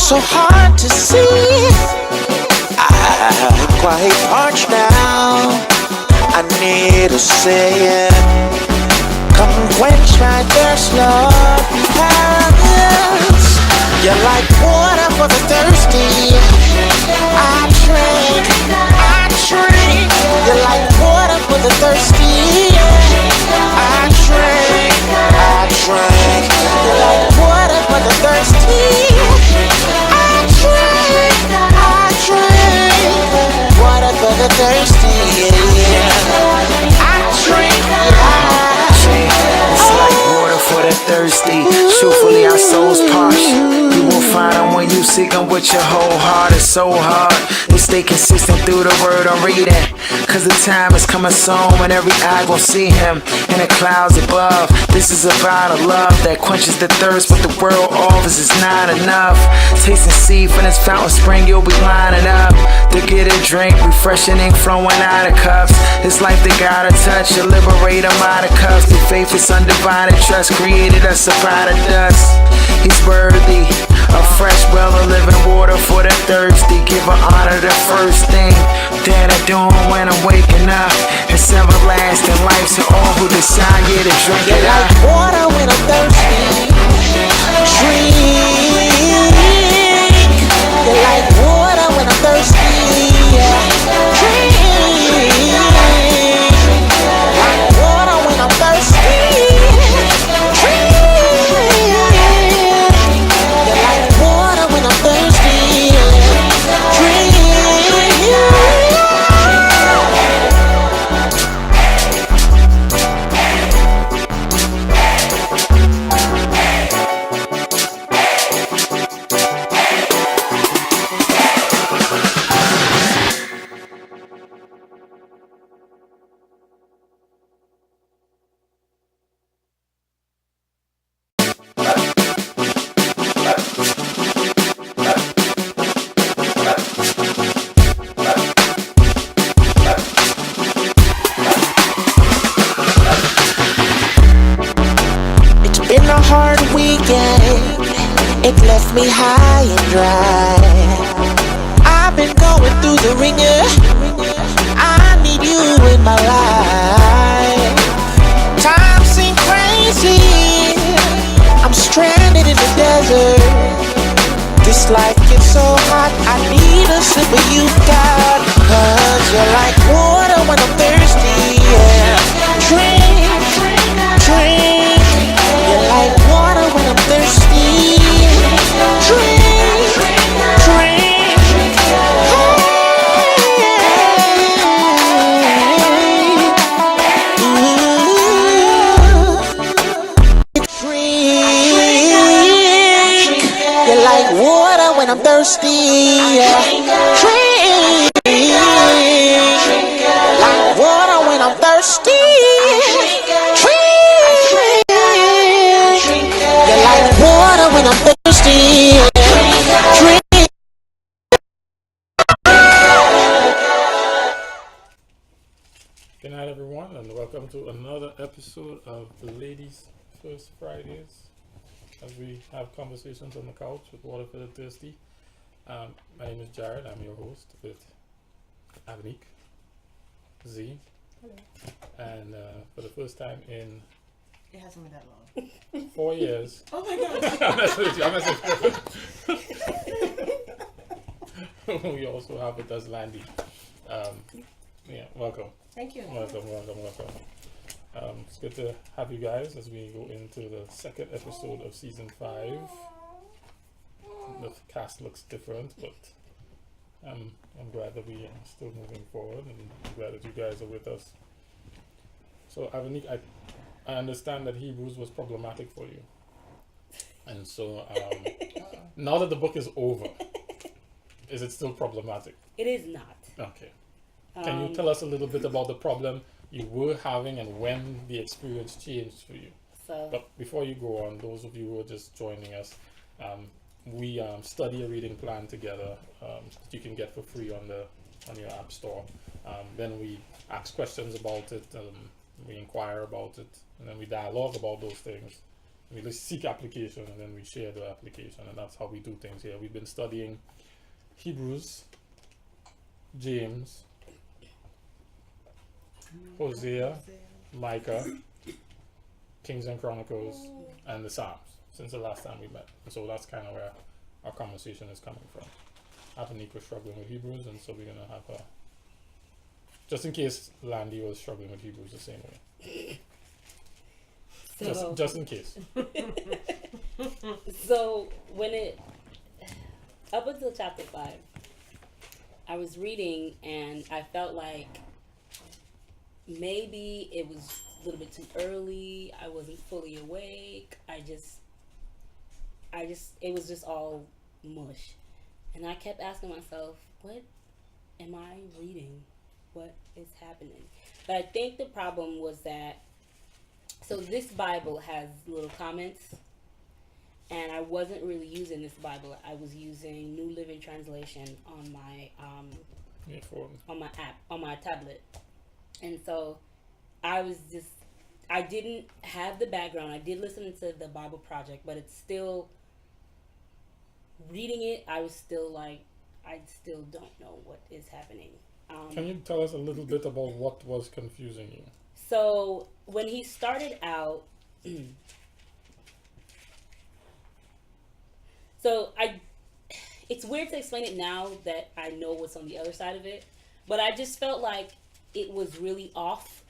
so hard to see. I'm quite parched now. I need a saying. Come quench my thirst, Lord, because you're like water for the thirsty. I drink. You're like water for the thirsty. I drink. You're like water for the thirsty. I drink. Water for the thirsty. I drink. It's like water for the thirsty. Truthfully, our souls parched. You won't find them when you seek them with your whole heart. It's so hard to stay consistent through the word I'm reading. Cause the time is coming soon when every eye gon' see him in the clouds above. This is about a love that quenches the thirst, but the world offers is not enough. Taste and see from this fountain spring, you'll be lining up to get a drink, refreshing ink flowing out of cups. This life they gotta touch, you liberate them out of cuffs. The faith is undivided trust, created us up out of dust. He's worthy of fresh well of living water for the thirsty. Give her honor the first thing that I do when I'm waking up. It's everlasting life to all who decide to drink it You're up. like water when I'm thirsty. Drink. You're like water when I'm thirsty. Drink. Like water when I'm thirsty. Drink. You're like water when I'm thirsty. Drink. Been a hard weekend, it left me high and dry. I've been going through the ringer, I need you in my life. Time seems crazy, I'm stranded in the desert. This life gets so hot, I need a sip of you, God. Cause you're like water when I'm thirsty, yeah. Drink, drink. You're like water when I'm thirsty. Drink, drink. Drink. You're like water when I'm thirsty. Drink. Like water when I'm thirsty. Water when I'm thirsty. Drink. Good night, everyone, and welcome to another episode of the Ladies First Fridays, as we have conversations on the couch with Water for the Thirsty. My name is Jared. I'm your host with Avnik, Z, hello, and for the first time in it hasn't been that long. 4 years. Oh my god. I'm messing with you. We also have with us Landy. Yeah, welcome. Thank you. Welcome. It's good to have you guys as we go into the second episode of season 5. The cast looks different, but I'm glad that we are still moving forward, and I'm glad that you guys are with us. So, Avanik, I understand that Hebrews was problematic for you, and so now that the book is over, is it still problematic? It is not. Okay. Can you tell us a little bit about the problem you were having and when the experience changed for you? But before you go on, those of you who are just joining us, we study a reading plan together that you can get for free on your app store. Then we ask questions about it, we inquire about it, and then we dialogue about those things. We just seek application and then we share the application, and that's how we do things here. We've been studying Hebrews, James, Hosea, Micah, Kings and Chronicles, and the Psalms since the last time we met. And so that's kind of where our conversation is coming from. Atanique was struggling with Hebrews, and so we're going to have a, just in case Landy was struggling with Hebrews the same way. So, Just in case. so up until chapter 5, I was reading and I felt like maybe it was a little bit too early. I wasn't fully awake. It was just all mush. And I kept asking myself, what am I reading? What is happening? But I think the problem was that, so this Bible has little comments, and I wasn't really using this Bible. I was using New Living Translation on my on my app, on my tablet. And so I didn't have the background. I did listen to the Bible Project, but it's still, reading it, I was still like, I still don't know what is happening. Can you tell us a little bit about what was confusing you? So when he started out, it's weird to explain it now that I know what's on the other side of it, but I just felt like it was really off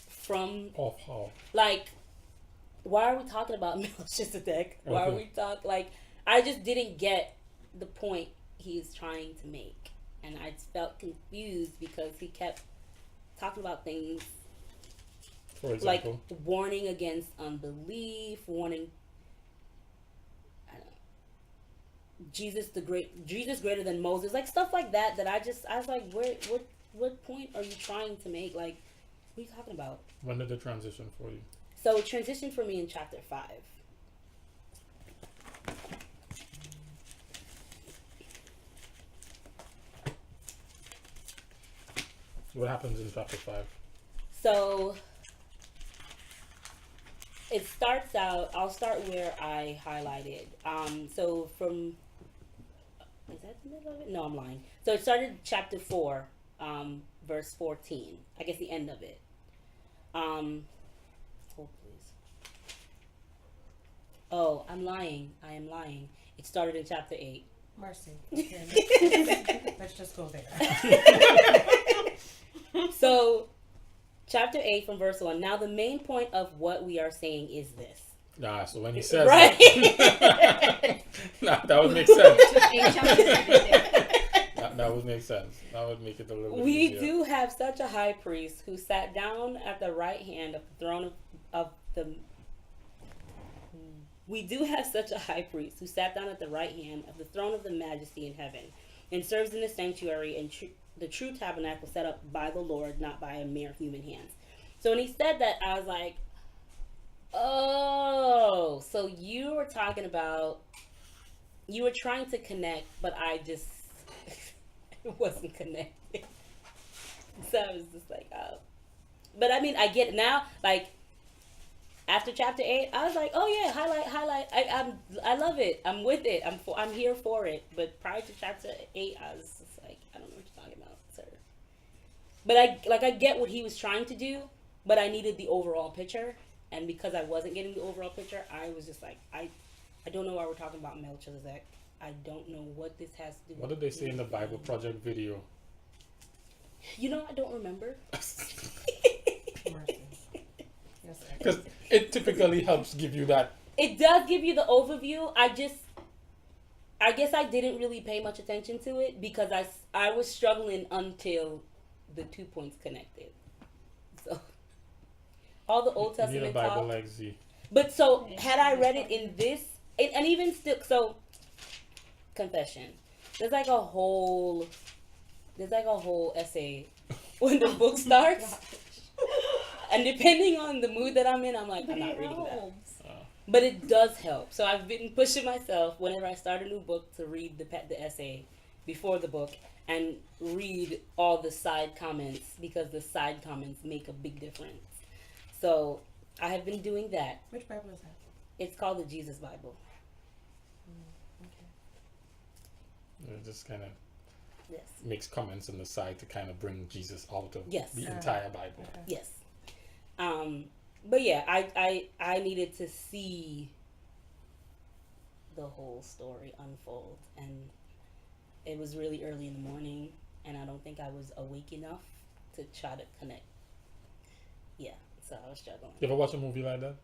from, Off how? like, why are we talking about Melchizedek? Why are we like, I just didn't get the point he is trying to make. And I felt confused because he kept talking about things For example? like warning against unbelief, warning, I don't know, Jesus greater than Moses, like stuff like that. That I was like, what point are you trying to make? Like, what are you talking about? When did the transition for you? So it transitioned for me in chapter 5. What happens in chapter 5? So it starts out, I'll start where I highlighted. So from, is that the middle of it? No, I'm lying. So it started chapter 4, verse 14. I guess the end of it. Hold please. Oh, I'm lying. I am lying. It started in chapter 8. Mercy. Okay, let's just go there. So, chapter 8 from verse 1. Now, the main point of what we are saying is this. So when he says Right? that would make sense. Eight chapters right there. That would make sense. That would make it a little bit We easier. do have such a high priest who sat down at the right hand of the throne of the. We do have such a high priest who sat down at the right hand of the throne of the majesty in heaven, and serves in the sanctuary and the true tabernacle set up by the Lord, not by a mere human hands. So when he said that, I was like, oh, so you were talking about, you were trying to connect, but I just wasn't connected. So I was just like, oh. But I mean, I get it now. Like, after chapter 8, I was like, oh yeah, highlight. I love it. I'm with it. I'm here for it. But prior to chapter 8, I was just like, I don't know what you're talking about, sir. But I get what he was trying to do, but I needed the overall picture. And because I wasn't getting the overall picture, I was just like, I don't know why we're talking about Melchizedek. I don't know what this has to do with. What did they say in the Bible Project video? You know, I don't remember. Mercy. Yes, sir. Because it typically helps give you that. It does give you the overview. I guess I didn't really pay much attention to it because I was struggling until the 2 points connected. So all the Old You need a Testament Bible talk. like Z. But so had I read it in this, and even still, so confession. There's like a whole essay when the book starts. And depending on the mood that I'm in, I'm like, I'm not reading that. But it does help. So I've been pushing myself whenever I start a new book to read the essay before the book and read all the side comments because the side comments make a big difference. So I have been doing that. Which Bible is It's called the Jesus Bible. It just kind of Yes. makes comments on the side to kind of bring Jesus out of Yes. the entire Bible. Yes. But yeah, I needed to see the whole story unfold, and it was really early in the morning, and I don't think I was awake enough to try to connect. Yeah, so I was struggling. You ever watch a movie like that?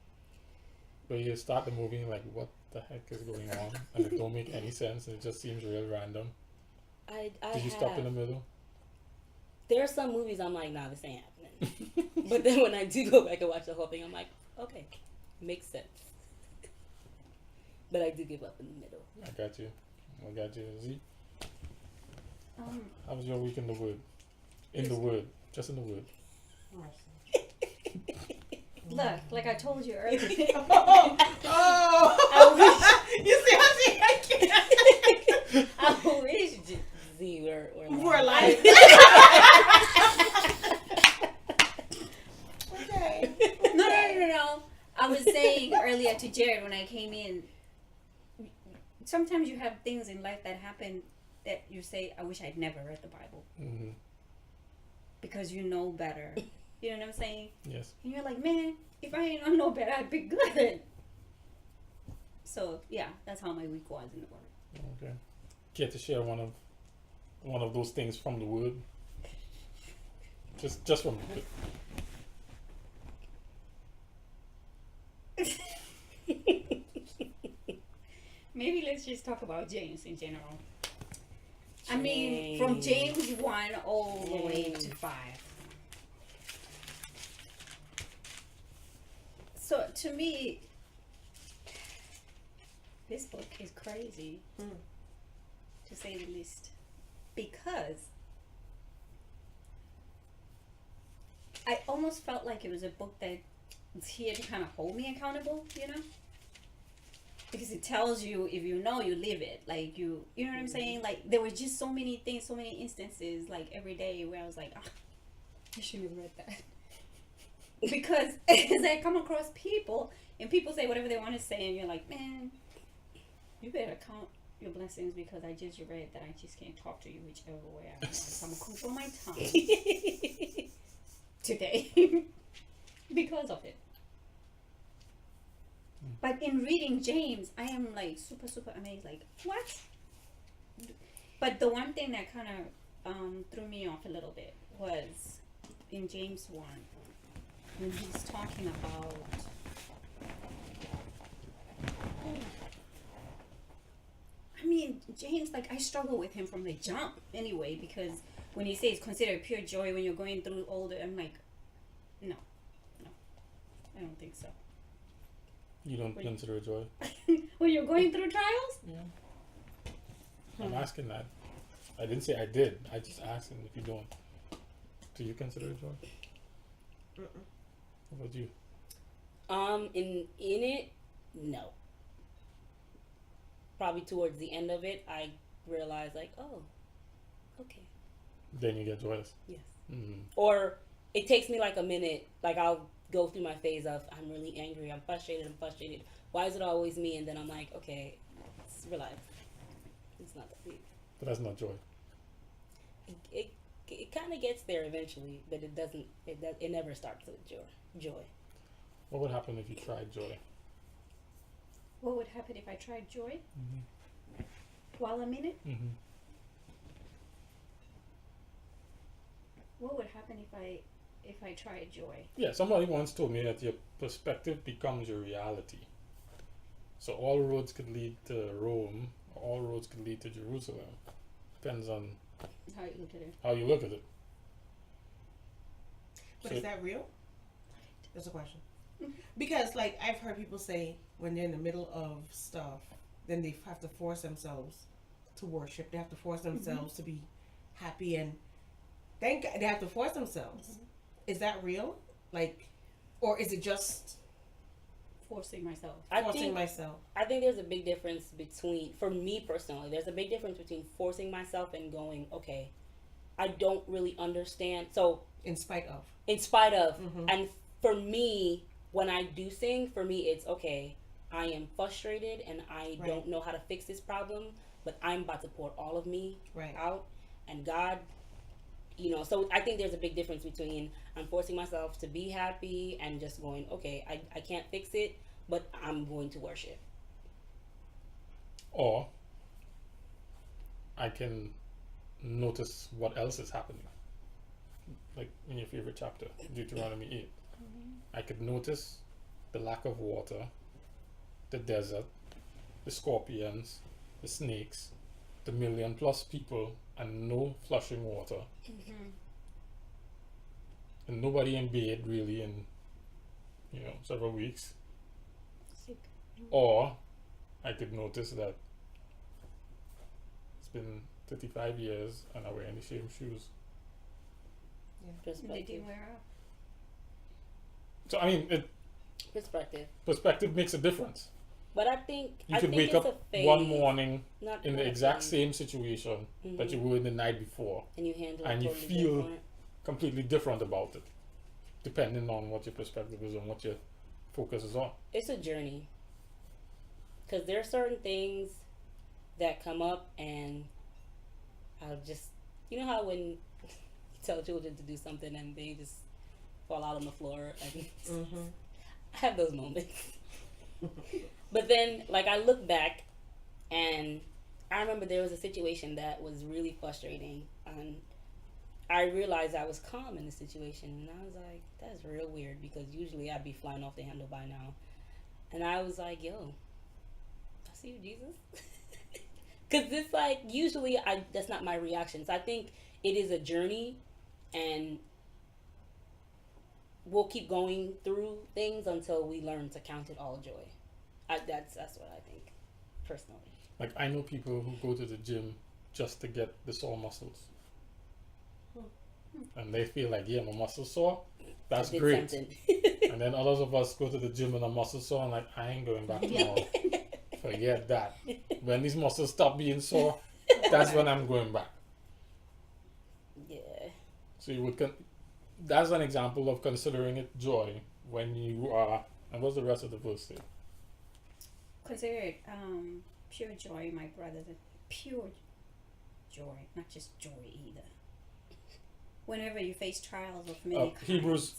Where you start the movie and like, what the heck is going on? And it don't make any sense, and it just seems real random. I Did you stop in the middle? There are some movies I'm like, nah, this ain't happening. But then when I do go back and watch the whole thing, I'm like, okay, makes sense. But I do give up in the middle. I got you. Z, how was your week in the wood? In the wood. Just in the wood. Look, like I told you earlier. You see how she can't. I wish Z were We're like. Okay. No. I was saying earlier to Jared when I came in, sometimes you have things in life that happen that you say, I wish I'd never read the Bible. Mm-hmm. Because you know better. You know what I'm saying? Yes. And you're like, man, if I didn't know better, I'd be good. So, yeah, that's how my week was in the Word. Okay. Care to share one of those things from the wood? Just from the wood. Maybe let's just talk about James in general. I mean, from James 1 all the way to 5. So, to me, this book is crazy, to say the least. Because I almost felt like it was a book that was here to kind of hold me accountable, you know? Because it tells you, if you know, you live it. Like, you know what I'm saying? Like, there were just so many things, so many instances, like, every day where I was like, I shouldn't have read that. Because as I come across people, and people say whatever they want to say, and you're like, man, you better count your blessings because I just read that I just can't talk to you whichever way I want. So I'm going to control my tongue today because of it. But in reading James, I am like super, super amazed. Like, what? But the one thing that kind of threw me off a little bit was in James 1, when he's talking about I mean, James, like, I struggle with him from the jump anyway, because when he says consider pure joy when you're going through all the, I'm like, no, I don't think so. You don't consider it joy? When you're going through trials? Yeah. I'm asking that. I didn't say I did. I just asking if you don't. Do you consider it joy? What about you? In it, no. Probably towards the end of it, I realized like, oh, okay. Then you get joyous. Yes. Mm-hmm. Or it takes me like a minute. Like I'll go through my phase of I'm really angry, I'm frustrated. Why is it always me? And then I'm like, okay, relax. It's not that big. But that's not joy. It kind of gets there eventually, but it doesn't. It never starts with joy. What would happen if you tried joy? What would happen if I tried joy? Mm-hmm. While I'm in it? Mm-hmm. What would happen if I tried joy? Yeah, somebody once told me that your perspective becomes your reality. So all roads could lead to Rome, or all roads could lead to Jerusalem. Depends on How you look at it. how you look at it. But So- is that real? That's a question. Because, like, I've heard people say when they're in the middle of stuff, then they have to force themselves to worship. They have to force themselves to be happy, and thank God they have to force themselves. Is that real? Like, or is it just Forcing myself. forcing myself? I think there's a big difference between, for me personally, there's a big difference between forcing myself and going, okay, I don't really understand. So, In spite of. in spite of, and for me, when I do sing, for me, it's okay, I am frustrated and I Right. don't know how to fix this problem, but I'm about to pour all of me Right. out, and God, you know. So I think there's a big difference between I'm forcing myself to be happy and just going, okay, I can't fix it, but I'm going to worship. Or I can notice what else is happening. Like in your favorite chapter, Deuteronomy 8. I could notice the lack of water, the desert, the scorpions, the snakes, the 1,000,000+ people, and no flushing water. And nobody in bed really in, several weeks. Sick. Or I could notice that it's been 35 years and I wear the same shoes. They Perspective. didn't wear out. So I mean, Perspective. perspective makes a difference. But I think You I could think wake it's up a phase, one morning not in not the a exact phase, same situation that you were in the night before, and you handle and it you totally feel different. completely different about it, depending on what your perspective is and what your focus is on. It's a journey, because there are certain things that come up, and I'll just, you know how when you tell children to do something and they just fall out on the floor, and I have those moments. But then, like, I look back and I remember there was a situation that was really frustrating, and I realized I was calm in the situation, and I was like, that's real weird, because usually I'd be flying off the handle by now. And I was like, yo, I see you, Jesus. Because it's like, usually that's not my reaction. So I think it is a journey, and we'll keep going through things until we learn to count it all joy. That's what I think, personally. Like, I know people who go to the gym just to get the sore muscles. And they feel like, yeah, my muscles sore. That's Did great. something. And then others of us go to the gym and our muscles sore, and like, I ain't going back tomorrow. Forget that. When these muscles stop being sore, that's when I'm going back. Yeah. So you would that's an example of considering it joy when you are. And what's the rest of the verse say? Consider it pure joy, my brothers. Pure joy, not just joy either. Whenever you face trials of many kinds.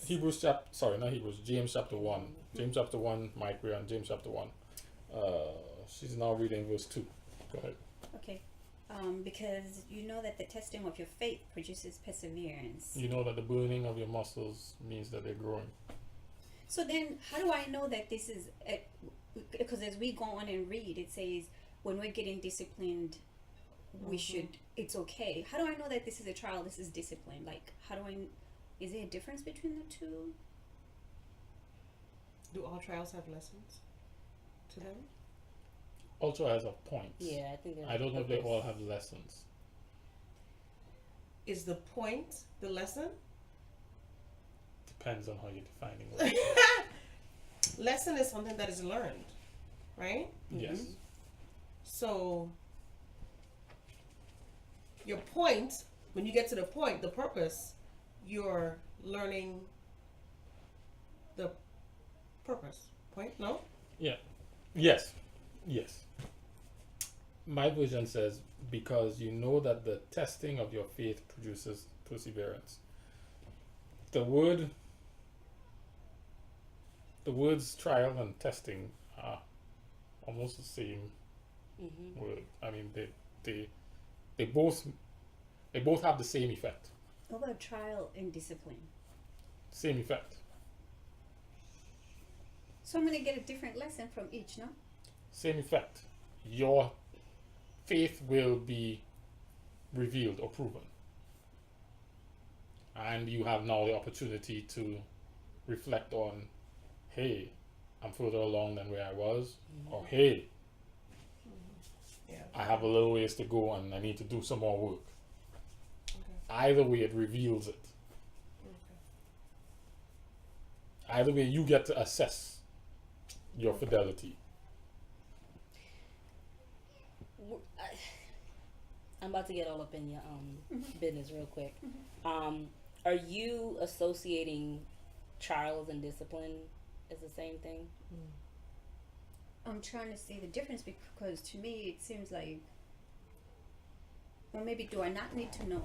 James chapter 1. James chapter 1, Mike, we're on James chapter 1. She's now reading verse 2. Go ahead. Okay. Because you know that the testing of your faith produces perseverance. You know that the burning of your muscles means that they're growing. So then, how do I know that this is... because as we go on and read, it says, when we're getting disciplined, we should... It's okay. How do I know that this is a trial, this is discipline? Like, how do I... Is there a difference between the two? Do all trials have lessons to them? Also has a point. Yeah, I think there's I don't know if they purpose. all have lessons. Is the point the lesson? Depends on how you're defining lesson. Lesson is something that is learned, right? Yes. So your point, when you get to the point, the purpose, you're learning the purpose. Point? No? Yeah. Yes. Yes. My version says, because you know that the testing of your faith produces perseverance. The words trial and testing are almost the same word. I mean, they both have the same effect. What about trial and discipline? Same effect. So I'm going to get a different lesson from each, no? Same effect. Your faith will be revealed or proven. And you have now the opportunity to reflect on, hey, I'm further along than where I was, or hey, Yeah. I have a little ways to go and I need to do some more work. Okay. Either way, it reveals it. Either way, you get to assess your fidelity. I'm about to get all up in your business real quick. Are you associating trials and discipline as the same thing? I'm trying to see the difference because to me it seems like, or maybe do I not need to know?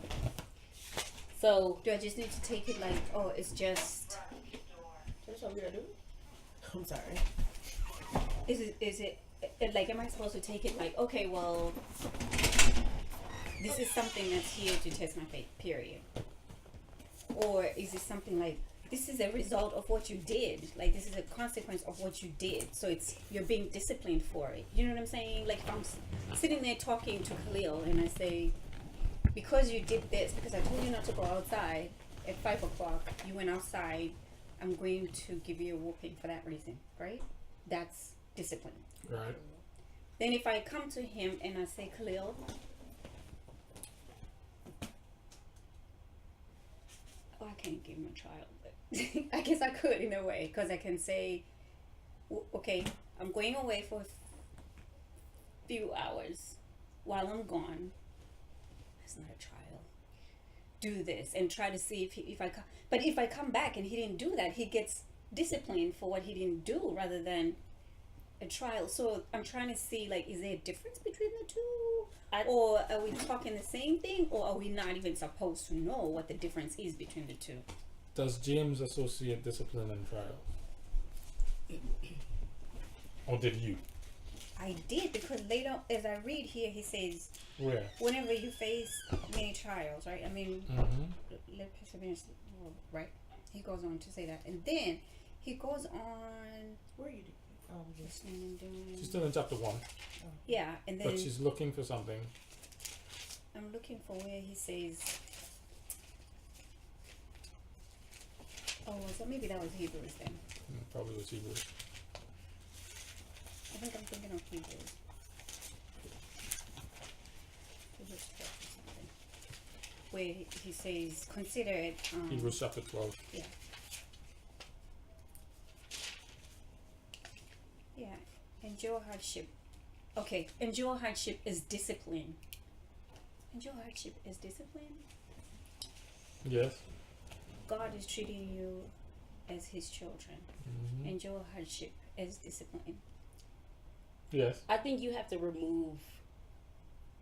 So Do I just need to take it like, oh, it's just, That's what we are doing. I'm sorry. is it like, am I supposed to take it like, okay, well, this is something that's here to test my faith, period? Or is it something like, this is a result of what you did, like this is a consequence of what you did, so it's, you're being disciplined for it, you know what I'm saying? Like if I'm sitting there talking to Khalil and I say, because you did this, because I told you not to go outside at 5 o'clock, you went outside, I'm going to give you a whooping for that reason, right? That's discipline. Right. Then if I come to him and I say, Khalil, oh, I can't give him a trial, but I guess I could in a way, because I can say, okay, I'm going away for a few hours. While I'm gone, it's not a trial. Do this and try to see if I come. But if I come back and he didn't do that, he gets disciplined for what he didn't do rather than a trial. So I'm trying to see, like, is there a difference between the two? Or are we talking the same thing? Or are we not even supposed to know what the difference is between the two? Does James associate discipline and trials? Or did you? I did, because later, as I read here, he says, Where? whenever you face many trials, right? I mean, let perseverance, right? He goes on to say that. And then he goes on, Where are you? Just listening and doing. She's still in chapter 1, Yeah, and then but she's looking for something. I'm looking for where he says, oh, so maybe that was Hebrews then. Probably was Hebrews. I think I'm thinking of Hebrews. Hebrews 12 or something. Where he says, consider it. Hebrews chapter 12. Yeah. Yeah. Endure hardship. Okay. Endure hardship is discipline. Endure hardship is discipline. Yes. God is treating you as his children. Endure hardship as discipline. Yes. I think you have to remove.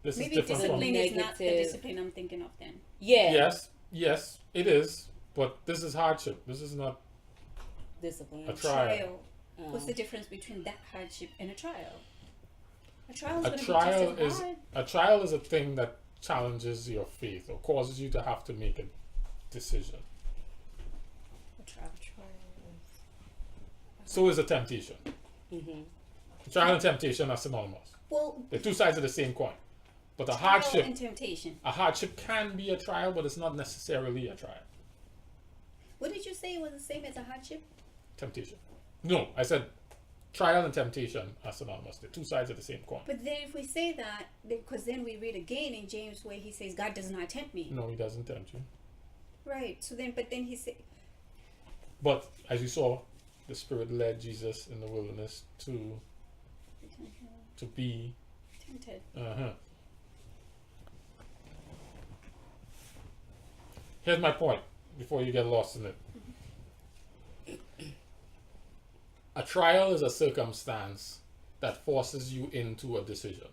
This Maybe is different from. discipline is not the Negative. discipline I'm thinking of then. Yeah. Yes. Yes, it is. But this is hardship. This is not Discipline. a trial. What's the difference between that hardship and a trial? A trial is A going to trial be just is as hard. a trial is a thing that challenges your faith or causes you to have to make a decision. A trial. So is a temptation. Trial and temptation are synonymous. Well, They're two sides of the same coin. But a trial hardship and temptation. can be a trial, but it's not necessarily a trial. What did you say was the same as a hardship? Temptation. No, I said trial and temptation are synonymous. They're two sides of the same coin. But then if we say that, because then we read again in James where he says, God does not tempt me. No, he doesn't tempt you. Right. So then, but then he said, But as you saw, the Spirit led Jesus in the wilderness to be. tempted. Here's my point before you get lost in it. A trial is a circumstance that forces you into a decision.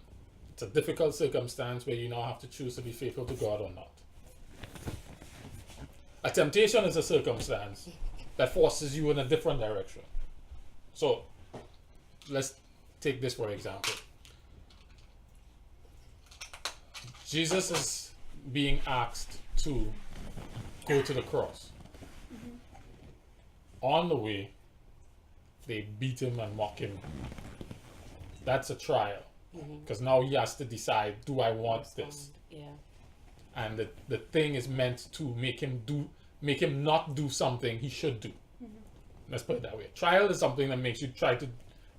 It's a difficult circumstance where you now have to choose to be faithful to God or not. A temptation is a circumstance that forces you in a different direction. So, let's take this for example. Jesus is being asked to go to the cross. On the way, they beat him and mock him. That's a trial. Because now he has to decide, do I want this? Yeah. And the thing is meant to make him not do something he should do. Let's put it that way. Trial is something that makes you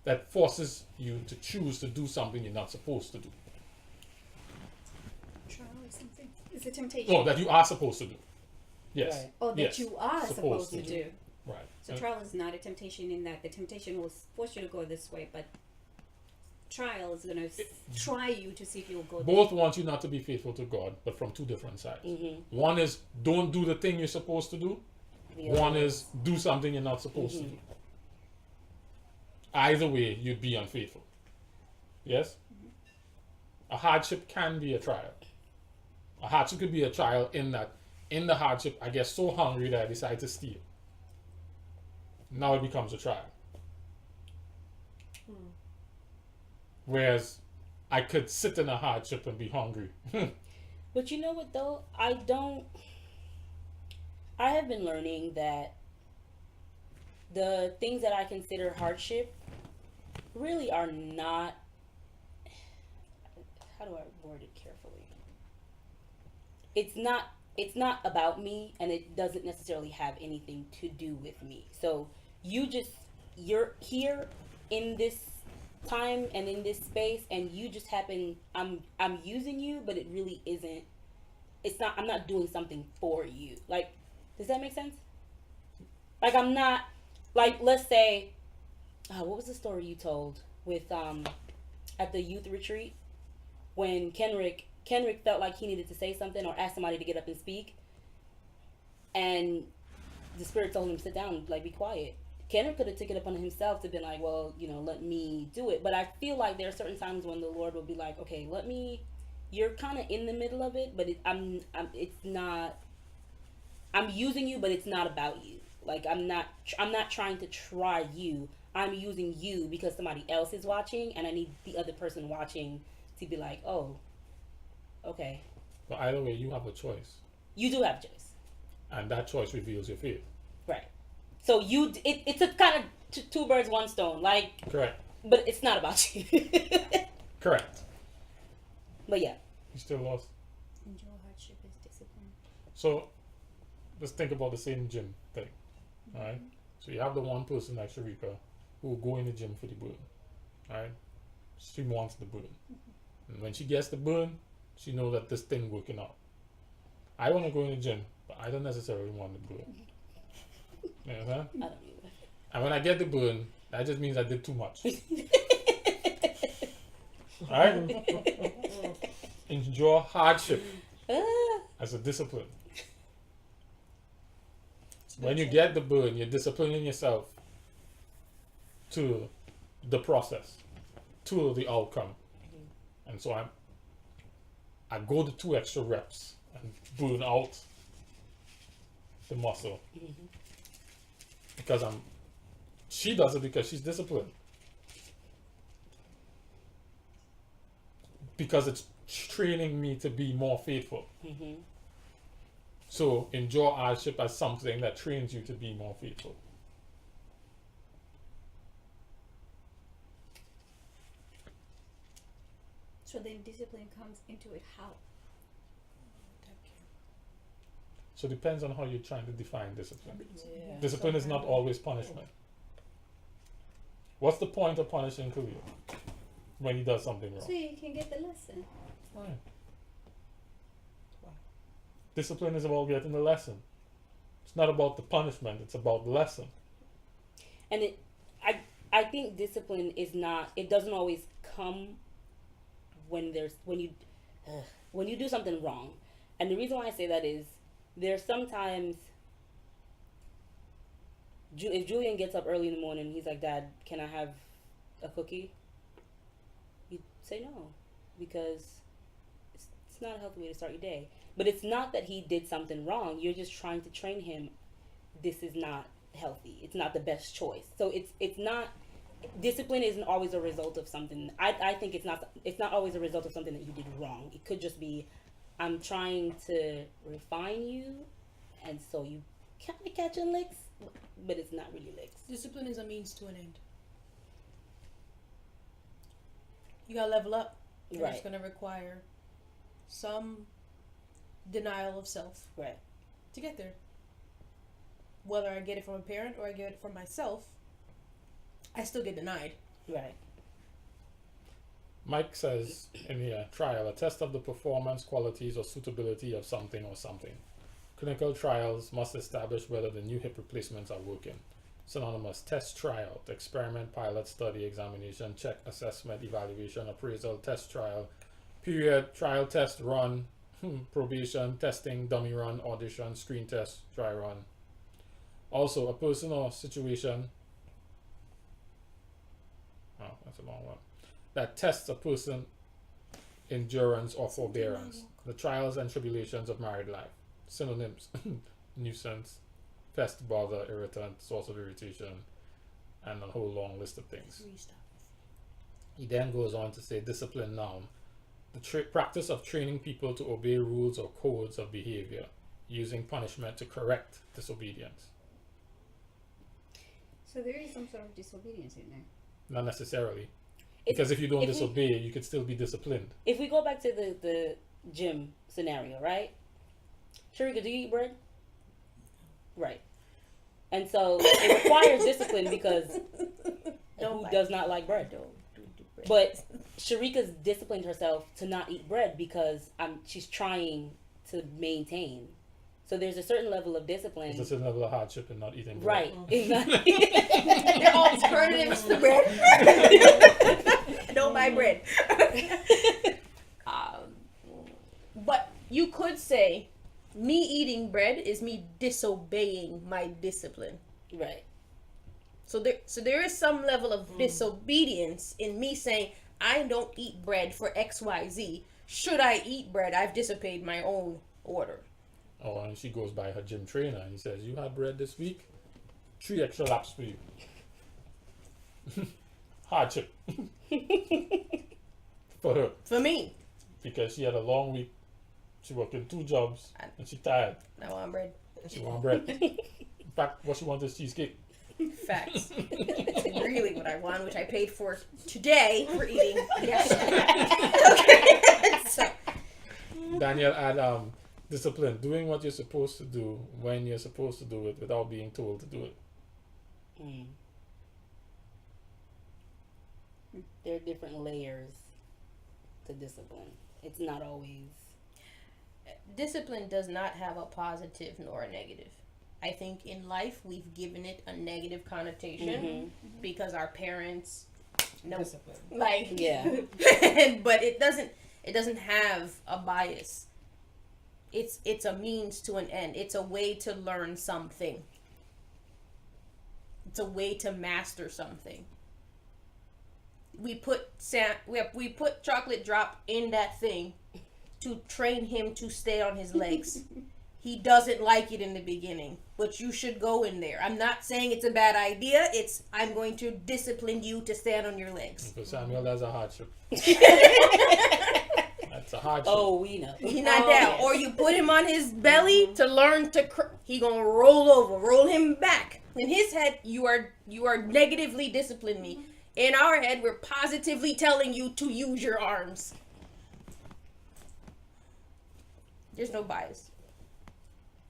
that forces you to choose to do something you're not supposed to do. Trial or something. It's a temptation. No, that you are supposed to do. Yes. Right. Oh, that Yes. you are supposed to do. Right. So trial is not a temptation in that the temptation will force you to go this way, but trial is going to try you to see if you'll go Both want you not to be faithful to God, but from two different sides. One is don't do the thing you're supposed to do. The One other is do something you're not supposed to do. either way, you'd be unfaithful. Yes? A hardship can be a trial. A hardship could be a trial in that, in the hardship, I get so hungry that I decide to steal. Now it becomes a trial. Whereas I could sit in a hardship and be hungry. But you know what though? I have been learning that the things that I consider hardship really are not, how do I word it carefully? It's not about me, and it doesn't necessarily have anything to do with me. So you're here in this time and in this space, and you just happen, I'm using you, but it really isn't, I'm not doing something for you. Like, does that make sense? Like, I'm not, like, let's say, what was the story you told with at the youth retreat when Kenrick felt like he needed to say something or ask somebody to get up and speak, and the Spirit told him to sit down, like, be quiet. Kenrick could have taken it upon himself to be like, well, let me do it. But I feel like there are certain times when the Lord will be like, okay, you're kind of in the middle of it, but it's not, I'm using you, but it's not about you. Like, I'm not trying to try you. I'm using you because somebody else is watching, and I need the other person watching to be like, oh, okay. But either way, you have a choice. You do have a choice. And that choice reveals your faith. Right. So it's a kind of two birds, one stone. Like, Correct. but it's not about you. Correct. But yeah. You still lost. Endure hardship is discipline. So let's think about the same gym thing. Alright? So you have the one person like Sharika who will go in the gym for the burn. Alright? She wants the burn. And when she gets the burn, she knows that this thing working out. I want to go in the gym, but I don't necessarily want the burn. You understand? I don't either. And when I get the burn, that just means I did too much. Alright? Endure hardship as a discipline. When you get the burn, you're disciplining yourself to the process, to the outcome. And so I go to 2 extra reps and burn out the muscle. Because she does it because she's disciplined. Because it's training me to be more faithful. So endure hardship as something that trains you to be more faithful. So then discipline comes into it how? So it depends on how you're trying to define discipline. Yeah. Discipline is not always punishment. What's the point of punishing Khalil when he does something wrong? So you can get the lesson. Right. Discipline is about getting the lesson. It's not about the punishment, it's about the lesson. And I think discipline is not, it doesn't always come when you do something wrong. And the reason why I say that is there's sometimes if Julian gets up early in the morning, he's like, Dad, can I have a cookie? You say no, because it's not a healthy way to start your day. But it's not that he did something wrong. You're just trying to train him. This is not healthy. It's not the best choice. So it's not, discipline isn't always a result of something. I think it's not always a result of something that you did wrong. It could just be, I'm trying to refine you, and so you kind of catching licks, but it's not really licks. Discipline is a means to an end. You gotta level up. And Right. It's gonna require some denial of self Right. to get there. Whether I get it from a parent or I get it from myself, I still get denied. Right. Mike says in the trial, a test of the performance, qualities, or suitability of something or something. Clinical trials must establish whether the new hip replacements are working. Synonymous: test, tryout, experiment, pilot, study, examination, check, assessment, evaluation, appraisal, test, trial, period, trial, test, run, probation, testing, dummy run, audition, screen test, dry run. Also, a person or situation a long one. That tests a person's endurance or forbearance. The trials and tribulations of married life. Synonyms: nuisance, pest, bother, irritant, source of irritation, and a whole long list of things. He then goes on to say discipline noun. The practice of training people to obey rules or codes of behavior, using punishment to correct disobedience. So there is some sort of disobedience in there. Not necessarily. Because if you don't disobey, you could still be disciplined. If we go back to the gym scenario, right? Sharika, do you eat bread? Right. And so it requires discipline because who does not like bread? But Sharika's disciplined herself to not eat bread because she's trying to maintain. So there's a certain level of discipline. There's a certain level of hardship in not eating bread. Right, exactly. They're alternatives to bread. Don't buy bread. But you could say, me eating bread is me disobeying my discipline. Right. So there is some level of disobedience in me saying, I don't eat bread for XYZ. Should I eat bread? I've disobeyed my own order. Oh, and she goes by her gym trainer and he says, you had bread this week? 3 extra laps for you. Hardship. For her. For me. Because she had a long week. She worked in 2 jobs and she tired. I want bread. She want bread. In fact, what she wants is cheesecake. Facts. It's really what I want, which I paid for today for eating yesterday. Okay. So, Daniel had discipline, doing what you're supposed to do when you're supposed to do it without being told to do it. There are different layers to discipline. It's not always. discipline does not have a positive nor a negative. I think in life we've given it a negative connotation because our parents know Discipline. like Yeah. but it doesn't have a bias. It's a means to an end. It's a way to learn something. It's a way to master something. We put Chocolate Drop in that thing to train him to stay on his legs. He doesn't like it in the beginning, but you should go in there. I'm not saying it's a bad idea. I'm going to discipline you to stand on your legs. For Samuel, that's a hardship. That's a hardship. Oh, we know. He not Oh, down. yes. Or you put him on his belly to learn to. He gonna roll over, roll him back. In his head, you are negatively disciplining me. In our head, we're positively telling you to use your arms. There's no bias.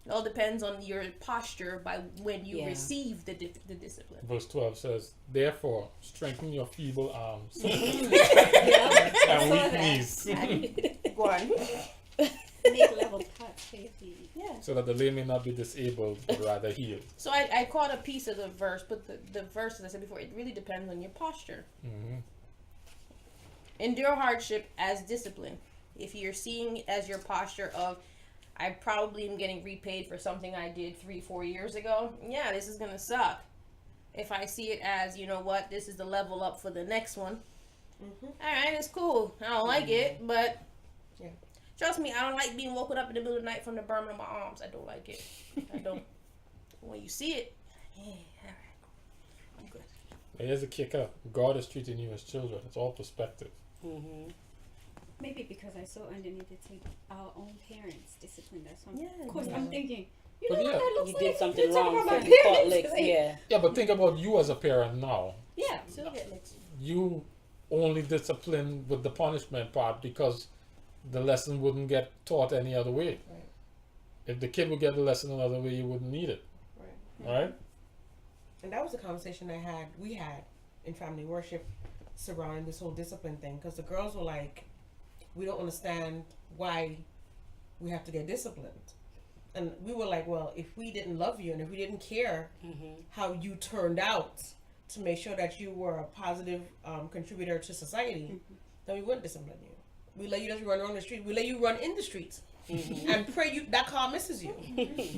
It all depends on your posture by when you receive the discipline. Verse 12 says, therefore, strengthen your feeble arms Yeah. and weak knees, Go on. Make level cuts, safety. Yeah. so that the lame may not be disabled, but rather healed. So I caught a piece of the verse, but the verse, as I said before, it really depends on your posture. Mm-hmm. Endure hardship as discipline. If you're seeing it as your posture of, I probably am getting repaid for something I did 3-4 years ago, yeah, this is gonna suck. If I see it as, you know what, this is the level up for the next one, alright, it's cool. I don't like it, but trust me, I don't like being woken up in the middle of the night from the burning of my arms. I don't like it. I don't. When you see it, yeah, alright, I'm good. But here's the kicker. God is treating you as children. It's all perspective. Mm-hmm. Maybe because I saw underneath it said our own parents disciplined us. Yeah, Of course, yeah. I'm thinking, you But know yeah. what that looks You like? did something You're talking wrong, about so my you caught parents. licks. Like, Yeah. Yeah, but think about you as a parent now. Yeah. Still get licks. You only discipline with the punishment part because the lesson wouldn't get taught any other way. Right. If the kid would get the lesson another way, you wouldn't need it. Right. Right? And that was a conversation we had in family worship surrounding this whole discipline thing, because the girls were like, we don't understand why we have to get disciplined. And we were like, well, if we didn't love you and if we didn't care how you turned out to make sure that you were a positive contributor to society, then we wouldn't discipline you. We let you just run around the street. We let you run in the streets. And pray that car misses you.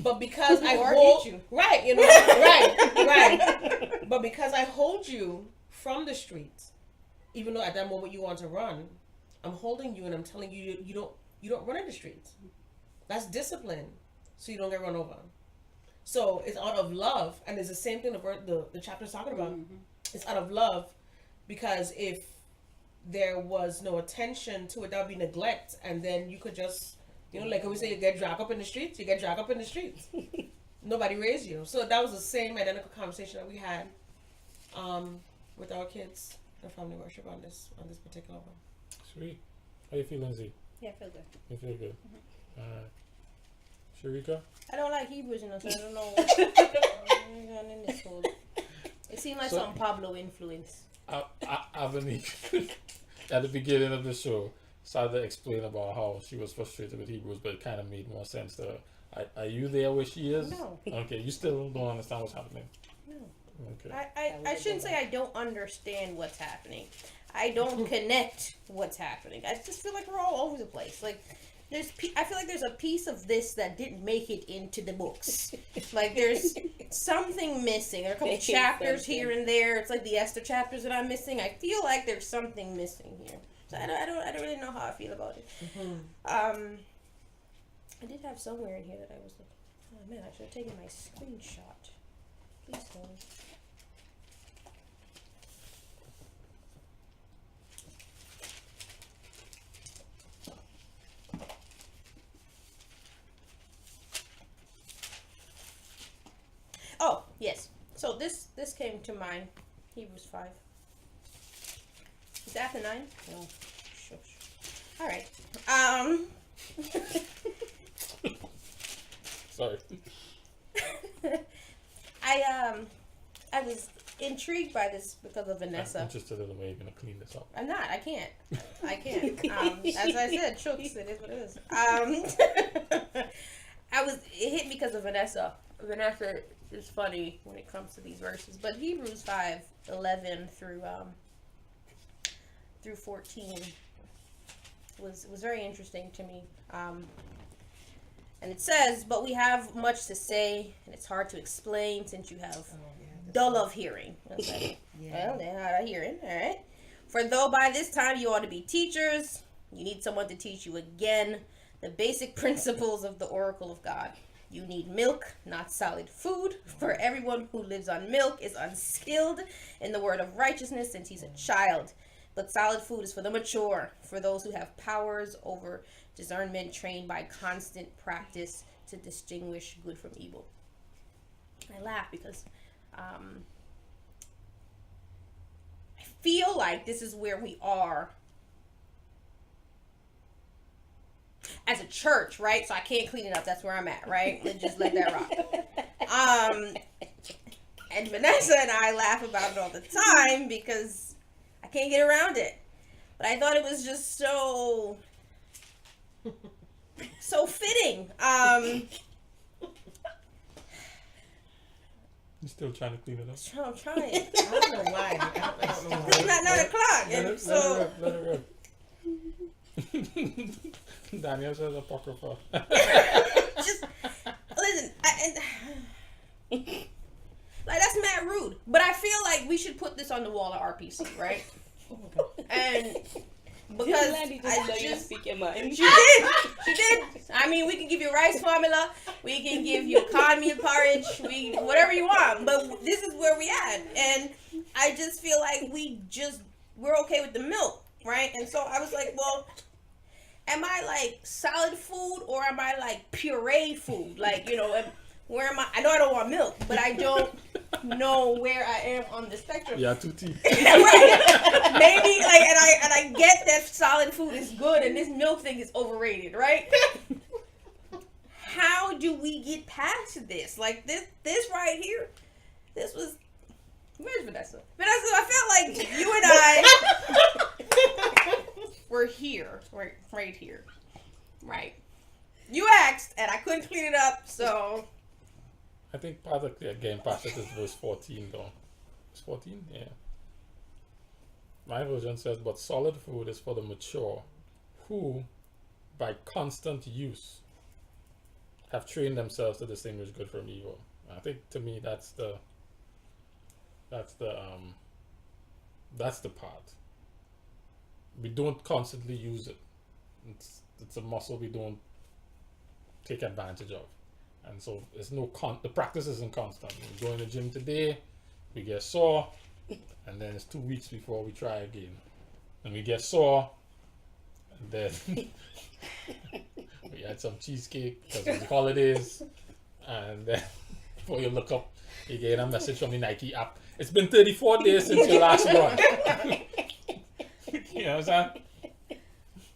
But because I Or hold hit you. right, you know, right. But because I hold you from the streets even though at that moment you want to run, I'm holding you and I'm telling you you don't run in the streets. That's discipline, so you don't get run over. So it's out of love, and it's the same thing the chapter's talking about. It's out of love, because if there was no attention to it, that would be neglect, and then you could just, like we say, you get dragged up in the streets. You get dragged up in the streets. Nobody raised you. So that was the same identical conversation that we had with our kids and family worship on this particular one. Sweet. How you feel, Lindsay? Yeah, I feel good. You feel good. Sharika? I don't like Hebrews, so I don't know what's going on in this whole. It seemed like some Pablo influence. Avani, at the beginning of the show, started to explain about how she was frustrated with Hebrews, but it kind of made more sense to her. Are you there where she is? No. Okay, you still don't understand what's happening? No. Okay. I shouldn't say I don't understand what's happening. I don't connect what's happening. I just feel like we're all over the place. Like, I feel like there's a piece of this that didn't make it into the books. Like, there's something missing. There are a couple chapters here and there. It's like the Esther chapters that I'm missing. I feel like there's something missing here. So I don't really know how I feel about it. I did have somewhere in here that I was like, oh man, I should have taken my screenshot. Please hold. Oh, yes. So this came to mind. Hebrews 5. Is that the 9? No. Shush. All right. Sorry. I was intrigued by this because of Vanessa. I'm interested in the way you're going to clean this up. I'm not. I can't. As I said, shooks. It is what it is. It hit me because of Vanessa. Vanessa is funny when it comes to these verses, but Hebrews 5:11 through 14 was very interesting to me. And it says, "But we have much to say, and it's hard to explain since you have dull of hearing." Okay. Well, they're hard of hearing. All right. "For though by this time you ought to be teachers, you need someone to teach you again the basic principles of the oracle of God. You need milk, not solid food, for everyone who lives on milk is unskilled in the word of righteousness since he's a child. But solid food is for the mature, for those who have powers over discernment, trained by constant practice to distinguish good from evil." I laugh because I feel like this is where we are as a church, right? So I can't clean it up. That's where I'm at, right? Let's just let that rock. And Vanessa and I laugh about it all the time because I can't get around it. But I thought it was just so fitting. You still trying to clean it up? I'm trying. I don't know why. I don't know why. It's not 9 o'clock. And so Let it rip. Daniel says apocrypha. just listen. Like, that's mad rude. But I feel like we should put this on the wall at RPC, right? And because I just speak your mind. She did. I mean, we can give you rice formula. We can give you cornmeal porridge. Whatever you want. But this is where we at. And I just feel like we're okay with the milk, right? And so I was like, well, am I like solid food or am I like puree food? Like, where am I? I know I don't want milk, but I don't know where I am on the spectrum. Yeah, tutti. Right. Maybe and I get that solid food is good and this milk thing is overrated, right? How do we get past this? Like this right here. This was. Where's Vanessa? Vanessa, I felt like you and I were here, right here, right? You asked, and I couldn't clean it up, so. I think part of the game passage is verse 14 though. It's 14? Yeah. My version says, "But solid food is for the mature, who, by constant use, have trained themselves to distinguish good from evil." I think to me that's the part. we don't constantly use it. It's a muscle we don't take advantage of, and so it's no the practice isn't constant. We go in the gym today, we get sore, and then it's 2 weeks before we try again, and we get sore, and then we had some cheesecake because it's the holidays, and then before you look up, you get a message from the Nike app. It's been 34 days since your last run. You know what I'm saying?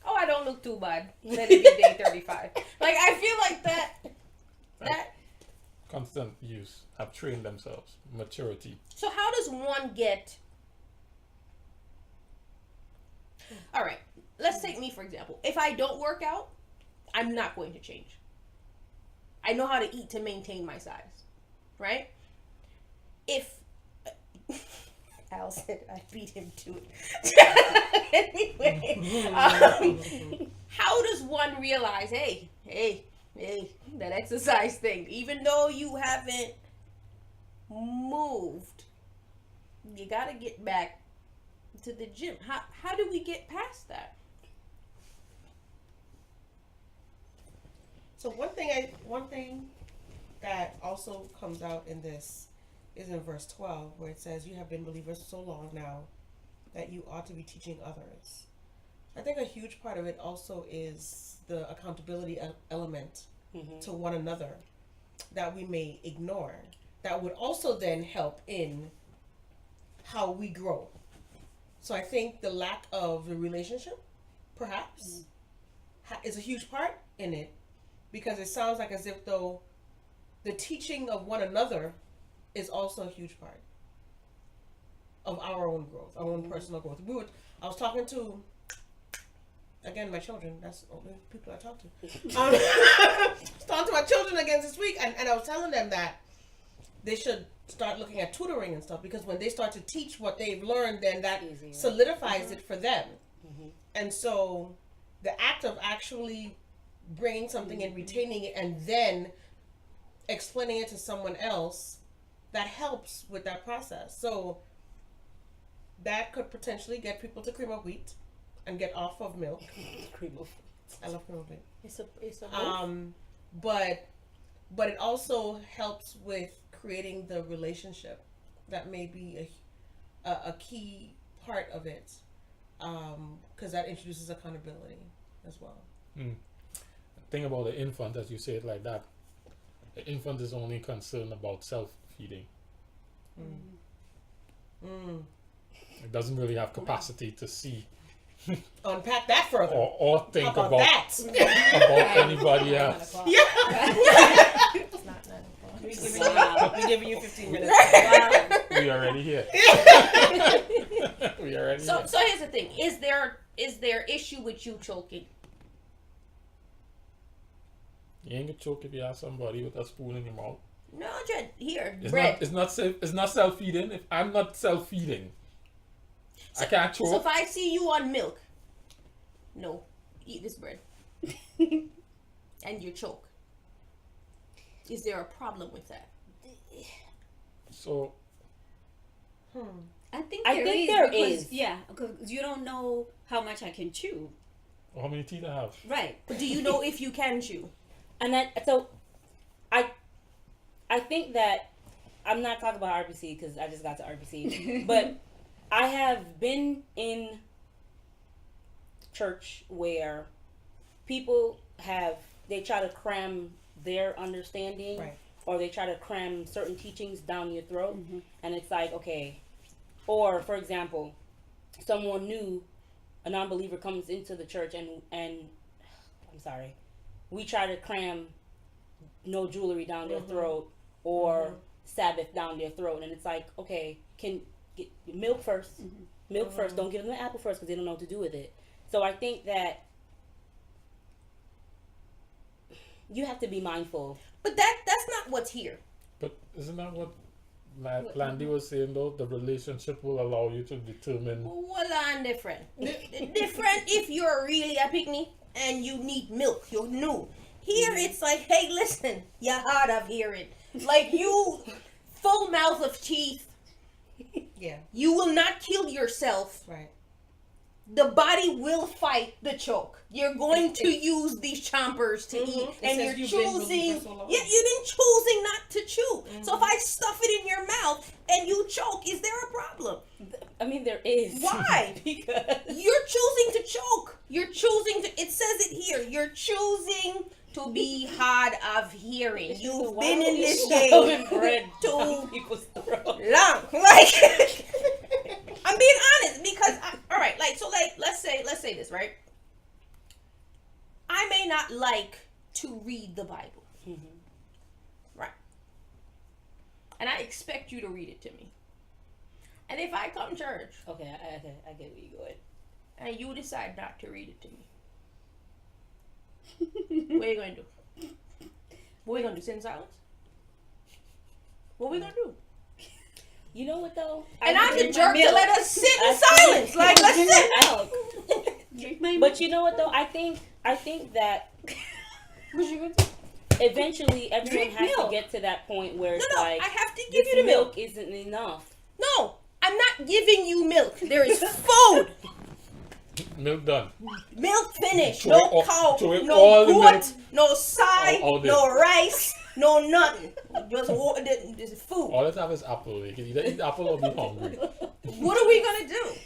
Oh, I don't look too bad. Let it be day 35. Like, I feel like that. Constant use have trained themselves. Maturity. So how does one get... All right, let's take me for example. If I don't work out, I'm not going to change. I know how to eat to maintain my size, right? If Al said I beat him to it. Anyway, how does one realize, hey, that exercise thing, even though you haven't moved, you gotta get back to the gym. How do we get past that? So one thing that also comes out in this is in verse 12, where it says, "You have been believers so long now that you ought to be teaching others." I think a huge part of it also is the accountability element to one another that we may ignore. That would also then help in how we grow. So I think the lack of the relationship, perhaps, is a huge part in it, because it sounds like as if though the teaching of one another is also a huge part of our own growth, our own personal growth. I was talking to, again, my children. That's the only people I talk to. I was talking to my children again this week, and I was telling them that they should start looking at tutoring and stuff, because when they start to teach what they've learned, then that solidifies it for them. And so the act of actually bringing something and retaining it and then explaining it to someone else, that helps with that process. So that could potentially get people to cream of wheat and get off of milk. Cream of wheat. I love cream of wheat. It's a But it also helps with creating the relationship. That may be a key part of it, because that introduces accountability as well. Thing about the infant, as you say it like that, the infant is only concerned about self-feeding. It doesn't really have capacity to see Unpack that further. or think How about that? about anybody else. It's not 9 o'clock. We're giving you 15 minutes. We already here. We already So here. here's the thing: is there issue with you choking? You ain't gonna choke if you have somebody with a spoon in your mouth. No, Jed. Here, It's bread. not it's not self-feeding. If I'm not self-feeding, I can't choke. So if I see you on milk, no, eat this bread, and you choke. Is there a problem with that? So I think I there think is there because, is. yeah, because you don't know how much I can chew. how many teeth I have? Right. But do you know if you can chew? And so I think that I'm not talking about RPC because I just got to RPC, but I have been in church where people they try to cram their understanding, Right. or they try to cram certain teachings down your throat, and it's like, okay, or for example, someone new, a non-believer comes into the church and I'm sorry, we try to cram no jewelry down their throat or Sabbath down their throat, and it's like, okay, can get milk first, milk first. Don't give them the apple first because they don't know what to do with it. So I think that you have to be mindful. But that's not what's here. But isn't that what Landy was saying though? The relationship will allow you to determine. Well, I'm different. Different if you're really a picnic and you need milk. You're new. Here it's like, hey, listen, you're hard of hearing. Like you, full mouth of teeth. Yeah. You will not kill yourself Right. the body will fight the choke. You're going to use these chompers to eat, and says you're you've been choosing. for so long. Yeah, you've been choosing not to chew. So if I stuff it in your mouth and you choke, is there a problem? I mean, there is. Why? Because You're choosing to choke. You're choosing to. It says it here. You're choosing to be hard of hearing. You've why been are in you this shoving game bread too down people's throats? long. Like, I'm being honest because all right, let's say this, right? I may not like to read the Bible, right? And I expect you to read it to me. And if I come to church Okay, I get where you're going. and you decide not to read it to me, what are you gonna do? What are we gonna do? Sit in silence? What are we gonna do? You know what though? And I'm the drink my jerk to milk. let us sit in I silence. Like, let's drink sit. my milk. Drink my But you know what though? I think that What you gonna do? eventually everyone Drink has milk. to get to that point where it's No, like I have to give this you the milk. isn't enough. No, I'm not giving you milk. There is food. Milk done. Milk finished. Throw No it all- cow, throw it no all the milk. goat, no soy, All day. no rice, no nothing. Just water. This is food. All that have is apple. You can either eat apple or be hungry. What are we gonna do?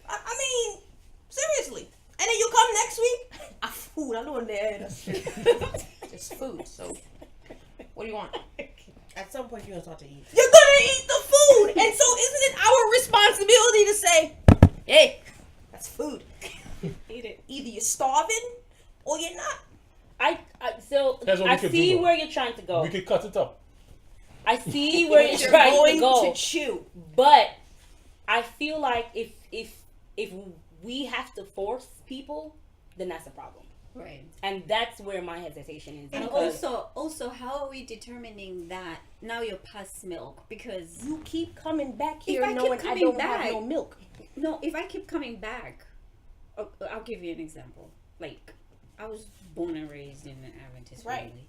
I mean, seriously. And then you come next week. Food. I know in there. Just food. So, what do you want? At some point, you're gonna start to eat. You're gonna eat the food, and so isn't it our responsibility to say, "Hey, that's food. Eat it. Either you're starving or you're not." So Here's what we I could see do, though. where you're trying to go. We could cut it up. I see where you're You're trying going to go. to chew. But I feel like if we have to force people, then that's a problem. Right. And that's where my hesitation is. And because- also, how are we determining that now you're past milk? Because You keep coming back If here I keep knowing I coming don't back- have no milk. no, if I keep coming back, I'll give you an example. Like, I was born and raised in an Adventist Right. family.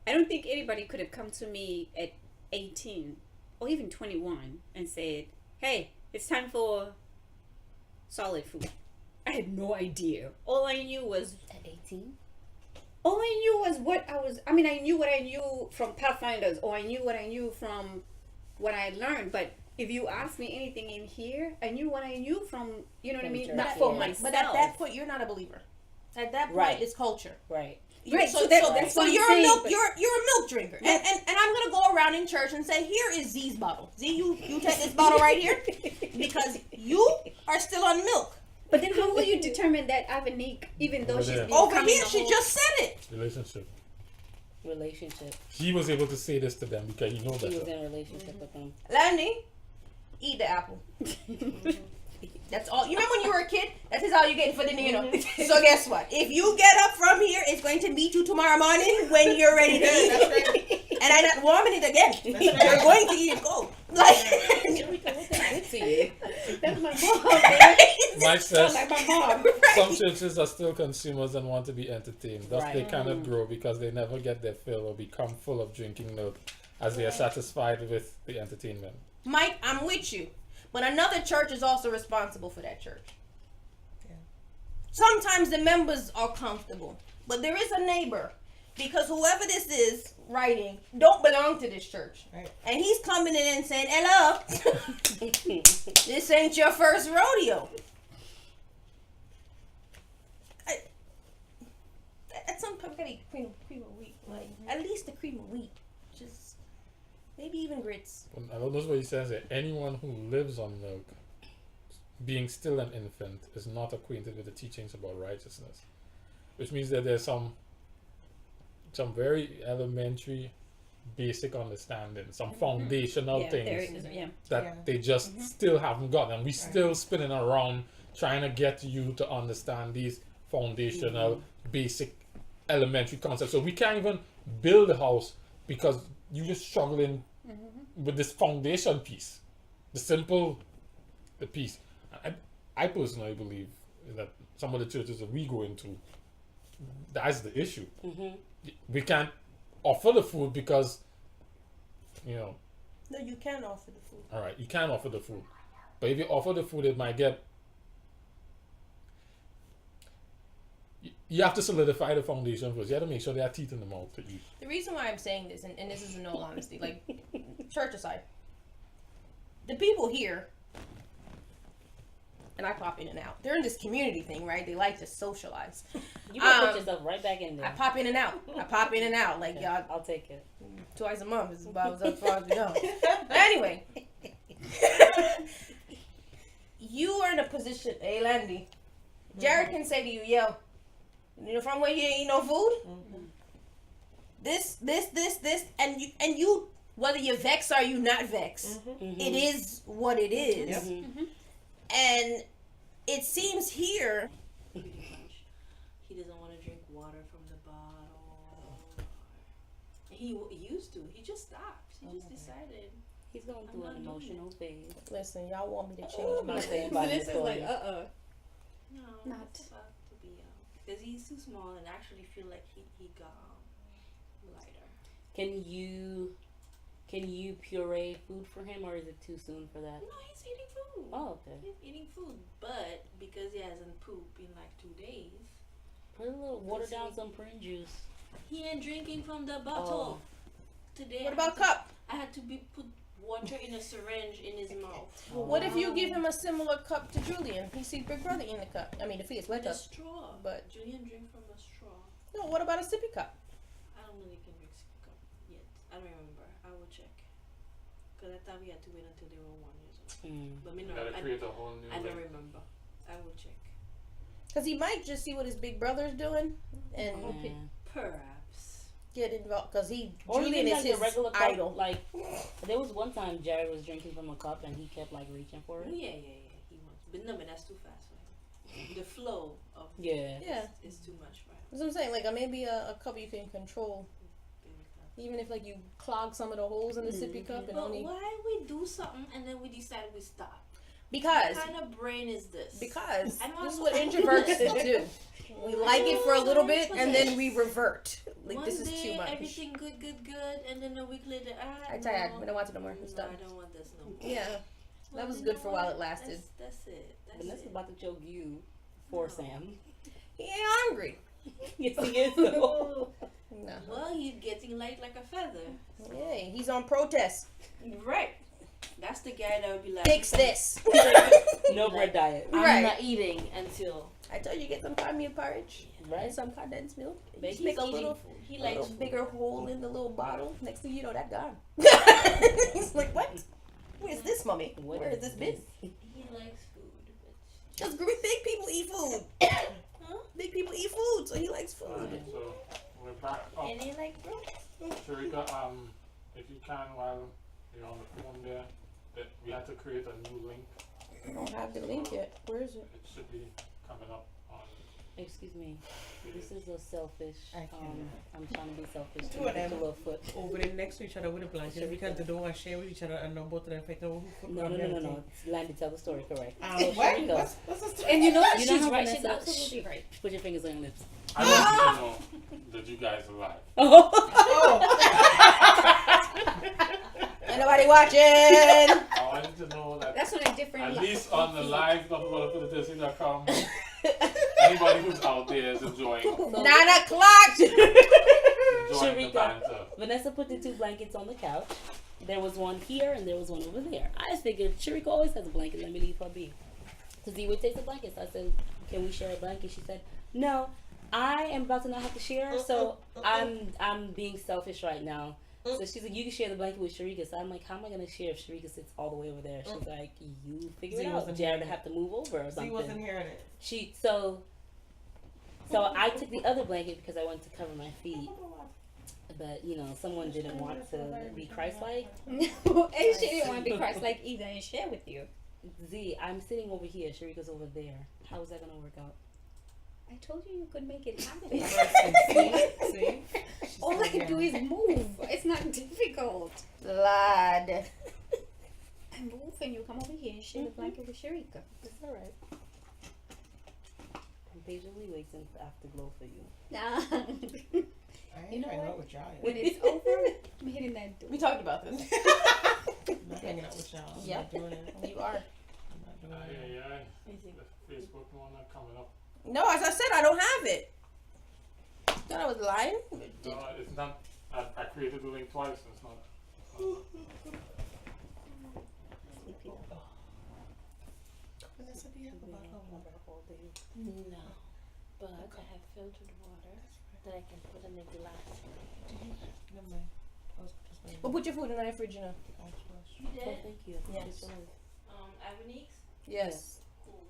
I don't think anybody could have come to me at 18 or even 21 and said, "Hey, it's time for solid food." I had no idea. All I knew was at 18? all I knew was what I was. I mean, I knew what I knew from Pathfinders, or I knew what I knew from what I learned. But if you ask me anything in here, I knew what I knew from, you know what I From mean? church, Not yeah. for But myself. But at that point, you're not a believer. At that point, Right. it's culture. Right. Right, so that's so what I'm you're saying, a milk but- you're a milk drinker, and I'm gonna go around in church and say, here is Z's bottle. Z, you take this bottle right here because you are still on milk. But then how will you determine that Avanique, even though Over she's there. been Over coming here, the she whole- just said it. Relationship. Relationship. He was able to say this to them because he knows He was better. in a relationship with them. Landy, eat the apple. That's all. You remember when you were a kid? That is all you're getting for dinner, you know. So guess what? If you get up from here, it's going to meet you tomorrow morning when you're ready to eat it. And I'm not warming it again. You're going to eat it cold. Like, Good to you. That's my mom, man. Mike says Like my mom. some churches are still consumers and want to be entertained. Thus, they Right. cannot grow because they never get their fill or become full of drinking milk as they are satisfied with the entertainment. Mike, I'm with you. But another church is also responsible for that church. Yeah. Sometimes the members are comfortable, but there is a neighbor, because whoever this is writing don't belong to this church. Right. And he's coming in and saying, hello, this ain't your first rodeo. At some point, we gotta eat cream of wheat. Like, at least the cream of wheat. Just maybe even grits. I don't know what he says here. Anyone who lives on milk, being still an infant, is not acquainted with the teachings about righteousness. Which means that there's some very elementary, basic understanding, some foundational Yeah, things there is, yeah. that Yeah. they just still haven't got, and we still spinning around trying to get you to understand these foundational, basic, elementary concepts. So we can't even build a house because you're just struggling with this foundation piece, the piece. I personally believe that some of the churches that we go into, that's the issue. We can't offer the food because, No, you can offer the food. all right, you can offer the food, but if you offer the food, it might get You have to solidify the foundation first. You have to make sure they have teeth in the mouth to eat. The reason why I'm saying this, and this is in all honesty, like, church aside, the people here, and I pop in and out, they're in this community thing, right? They like to socialize. You can put yourself right back in there. I pop in and out. Like, y'all, I'll take it. twice a month is about as far as we go. But anyway, you are in a position, hey, Landy, Jared can say to you, yo, you know, from where you ain't eat no food? This, and you, whether you're vexed or you not vexed, it is what it is. Yep. And it seems here, He doesn't want to drink water from the bottle. He used to. He just stopped. He just decided. He's going through an emotional phase. listen, y'all want me to change my Not saying thing. by This this is story. like, No, Not. it's about to be because he's too small and I actually feel like he got lighter. Can you puree food for him, or is it too soon for that? No, he's eating food. Oh, okay. He's eating food, but because he hasn't pooped in like 2 days, Put a little water down some prune juice. he ain't drinking from the bottle. Today, What about cup? I had to put water in a syringe in his mouth. What if you give him a similar cup to Julian? He sees Big Brother in the cup. I mean, the fetus wet With a cup. straw. But- Julian drink from a straw. No, what about a sippy cup? I don't know if he can drink cup yet. I don't remember. I will check. Because I thought we had to wait until they were 1 year old. But me You no, gotta create a whole new. I don't like, remember. I will check. Because he might just see what his big brother's doing and Yeah. Perhaps. get involved. Because Or Julian even is like his a regular cup. idol. Like there was one time Jared was drinking from a cup and he kept like reaching for Oh, it. yeah. He wants. But no, but that's too fast for him. The flow of Yeah. Yeah. is too much for him. That's what I'm saying. Like, maybe a cup you can control. Even if, like, you clog some of the holes in the sippy cup and But only... why we do something and then we decide we stop? Because... What kind of brain is this? Because I don't this is know. what introverts do. We like it for a little bit and then we revert. Like, One this is day, too much. everything good, and then a week later, I'm tired. I don't want it no more. It's No, done. I don't want this no more. Yeah. Well, That was you good know for a while what? it lasted. That's it. That's Vanessa's it. about to choke you for Sam. He ain't hungry. Yes, he is. Though. No. Well, he's getting light like a feather. Yeah, he's on protest. Right. That's the guy that would be like, Fix this. No bread diet. I'm Right. not eating until. I told you get some cornmeal porridge and Right? some condensed milk. He's Just make a eating little, food. He a likes little food. bigger hole in the little bottle. Next thing you know, that gone. He's like, what? Where's this, mommy? What Where is this been? He likes food. Because big people eat food. Huh? Big people eat food, so he likes food. Alright, so we're back up. And he like bro. Sharika, if you can, while you're on the phone there, that we had to create a new link. I don't have the link yet. Where is it? It should be coming up on. Excuse me. This is a selfish. I can't. I'm trying to be selfish. Two of them. To a foot. Over there next to each other with a blanket because they don't want to share with each other and know both of them fight over who put No. on everything. Landy, tell the story correct. What? Sharika. What's the story? And you know what? You know She's how right. She's Vanessa- absolutely right. Put your fingers on your lips. I want you to know that you guys are live. Ain't nobody watching. I want you to know that That's on a different at least on the live www.disney.com, anybody who's out there is enjoying 9 o'clock. the Sharika. banter. Vanessa put the two blankets on the couch. There was one here and there was one over there. I figured Sharika always has a blanket. Let me leave her be. Because he would take the blankets. I said, can we share a blanket? She said, no, I am about to not have to share. So I'm being selfish right now. So she's like, you can share the blanket with Sharika. So I'm like, how am I going to share if Sharika sits all the way over there? She's like, you figure Z it out. wasn't Jared hearing have to move over or He something. wasn't hearing it. So I took the other blanket because I wanted to cover my feet. But, you know, someone didn't want to be Christ-like. No, and she didn't want to be Christ-like either and share with you. Z, I'm sitting over here. Sharika's over there. How is that going to work out? I told you you could make it happen. See? All I do is move. It's not difficult. Lord. I move and you come over here and share the blanket with Sharika. It's all right. I'm patiently waiting for afterglow for you. Nah. I ain't You know hanging what? out with y'all. When it's over, I'm hitting that door. We talked about this. I'm not hanging out with y'all. I'm Yep. not doing it. You are. I'm not doing it. The Facebook one not coming up. No, as I said, I don't have it. Thought I was lying. No, it's not. I created the link twice, and it's not. Vanessa, do you have a bottle of water? No, but I have filtered water that I can put in the glass. Never mind. I was just wondering. Well, put your food in the fridge now. You Oh, did? thank you. Yes. Avonix? Yes. Cool.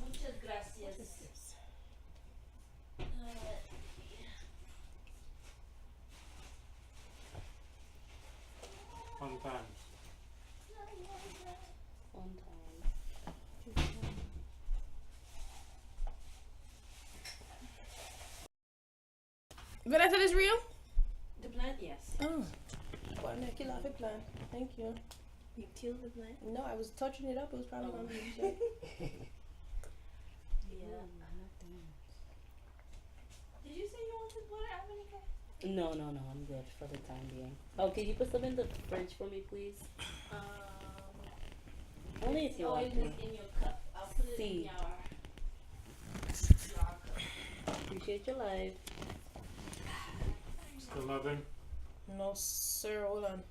Muchas gracias. Fun times. One time. Vanessa, this real? The plant, yes. Oh. Why not kill off a plant? Thank you. You killed the plant? No, I was touching it up. It was probably Oh. on me. Yeah. Did you say you wanted water, Avenica? No, I'm good for the time being. Oh, can you put some in the fridge for me, please? Only if you want in to. in your cup. I'll put it in See. your cup. Appreciate your life. Still nothing. No, sir. Hold on.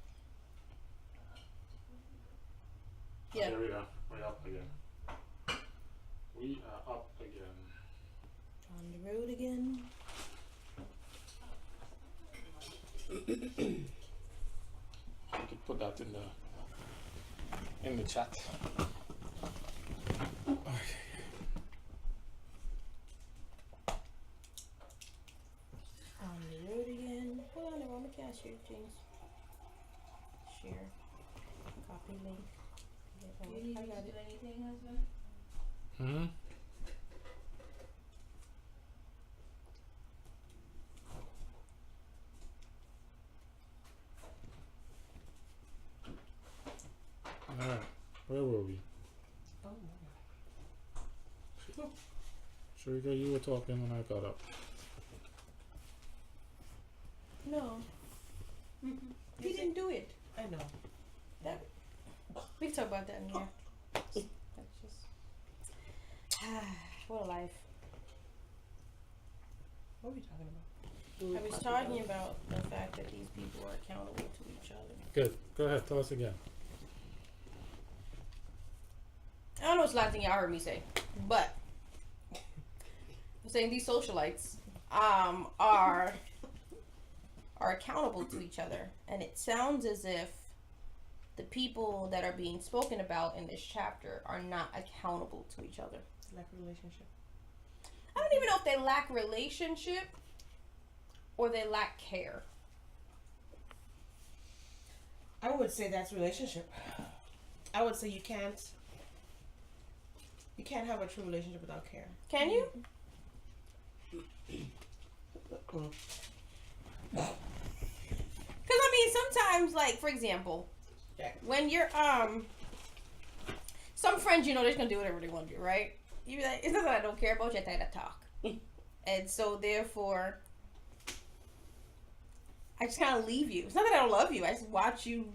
Oh, Yeah. there we are. We're up again. We are up again. On the road again. You could put that in the chat. On the road again. Hold on, I want my cashier things. Share. Copy link. Do you need I me got to it. do anything, husband? Hmm. Alright, where were we? Oh, Sharika, you were talking when I got up. No. He didn't do it. I know. That we can talk about that in here. That's just what a life. What are we talking about? I was talking about the fact that these people are accountable to each other. Good. Go ahead. Tell us again. I don't know what's the last thing y'all heard me say, but I'm saying these socialites are accountable to each other, and it sounds as if the people that are being spoken about in this chapter are not accountable to each other. Lack of relationship. I don't even know if they lack relationship or they lack care. I would say that's relationship. I would say you can't have a true relationship without care. Can you? Because I mean, sometimes, like for example, when you're some friends, you know, they're just gonna do whatever they want to do, right? You be like, it's not that I don't care about you, I think I talk, and so therefore, I just kind of leave you. It's not that I don't love you. I just watch you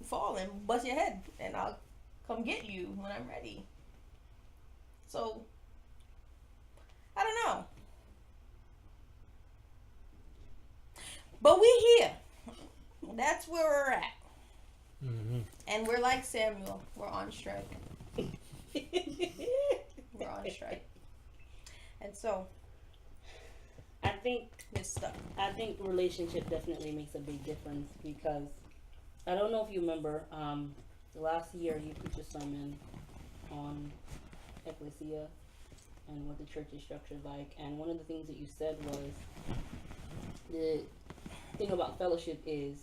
fall and bust your head, and I'll come get you when I'm ready. So I don't know, but we here. That's where we're at. Mm-hmm. And we're like Samuel. We're on strike. We're on strike. And so, I think this stuff. relationship definitely makes a big difference, because I don't know if you remember, last year you preached a sermon on ecclesia and what the church is structured like, and one of the things that you said was the thing about fellowship is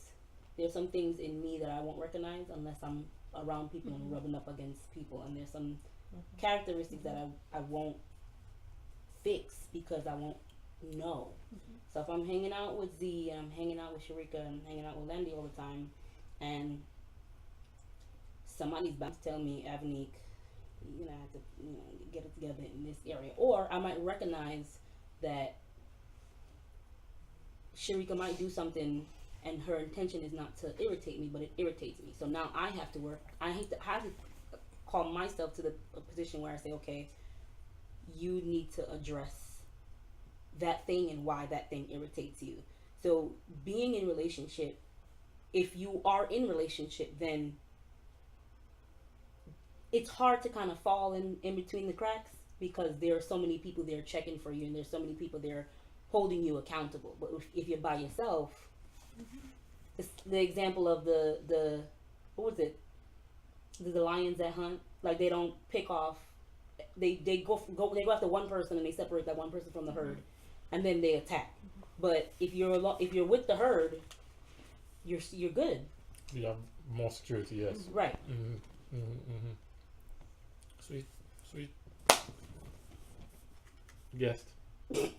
there's some things in me that I won't recognize unless I'm around people and rubbing up against people, and there's some characteristics that I won't fix because I won't know. So if I'm hanging out with Z, and I'm hanging out with Sharika, and I'm hanging out with Landy all the time, and somebody's about to tell me, Avanique, you're gonna have to, get it together in this area, or I might recognize that Sharika might do something and her intention is not to irritate me, but it irritates me. So now I have to work. I have to call myself to the position where I say, okay, you need to address that thing and why that thing irritates you. So being in relationship, if you are in relationship, then it's hard to kind of fall in between the cracks, because there are so many people there checking for you, and there's so many people there holding you accountable. But if you're by yourself, it's the example of the what was it? The lions that hunt, like they don't pick off. They go after one person and they separate that one person from the herd, and then they attack. But if you're with the herd, you're good. You have more security, yes. Right. Sweet. Guest. He's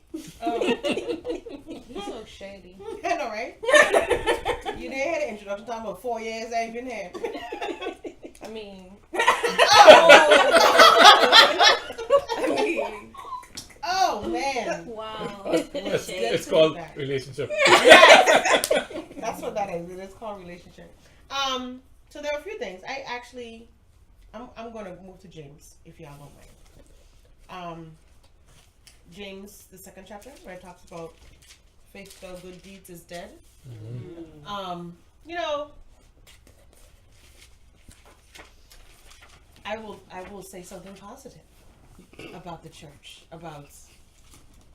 so shady. I know, right? You didn't have the introduction talking about 4 years I ain't been here. I mean, Oh man. Wow. It's called that. relationship. That's what that is. It's called relationship. So there are a few things. I'm gonna move to James, if y'all don't mind. James, the 2nd chapter, where it talks about faith without good deeds is dead. You know, I will say something positive about the church, about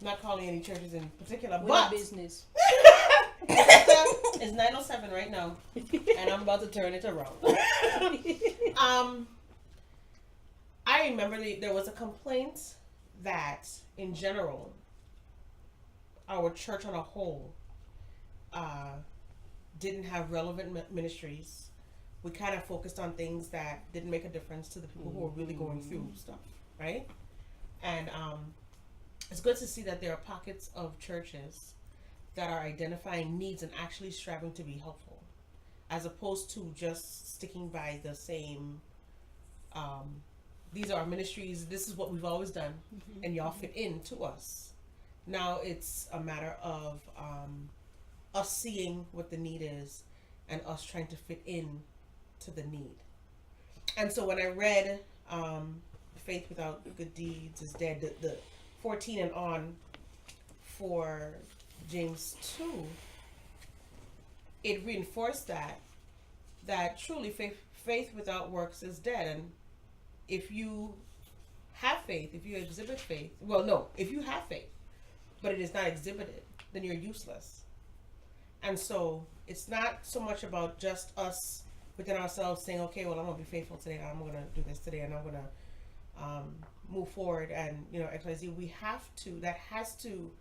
not calling any churches in particular, we're but business. it's 9:07 right now, and I'm about to turn it around. I remember there was a complaint that, in general, our church on a whole didn't have relevant ministries. We kind of focused on things that didn't make a difference to the people who were really going through stuff, right? And it's good to see that there are pockets of churches that are identifying needs and actually striving to be helpful, as opposed to just sticking by the same, these are our ministries, this is what we've always done, and y'all fit in to us. Now it's a matter of us seeing what the need is and us trying to fit in to the need. And so when I read faith without good deeds is dead, the 14 and on for James 2, it reinforced that truly faith without works is dead. And if you have faith, if you exhibit faith, if you have faith but it is not exhibited, then you're useless. And so it's not so much about just us within ourselves saying, okay, well, I'm gonna be faithful today, I'm gonna do this today, and I'm gonna move forward, and XYZ. That has to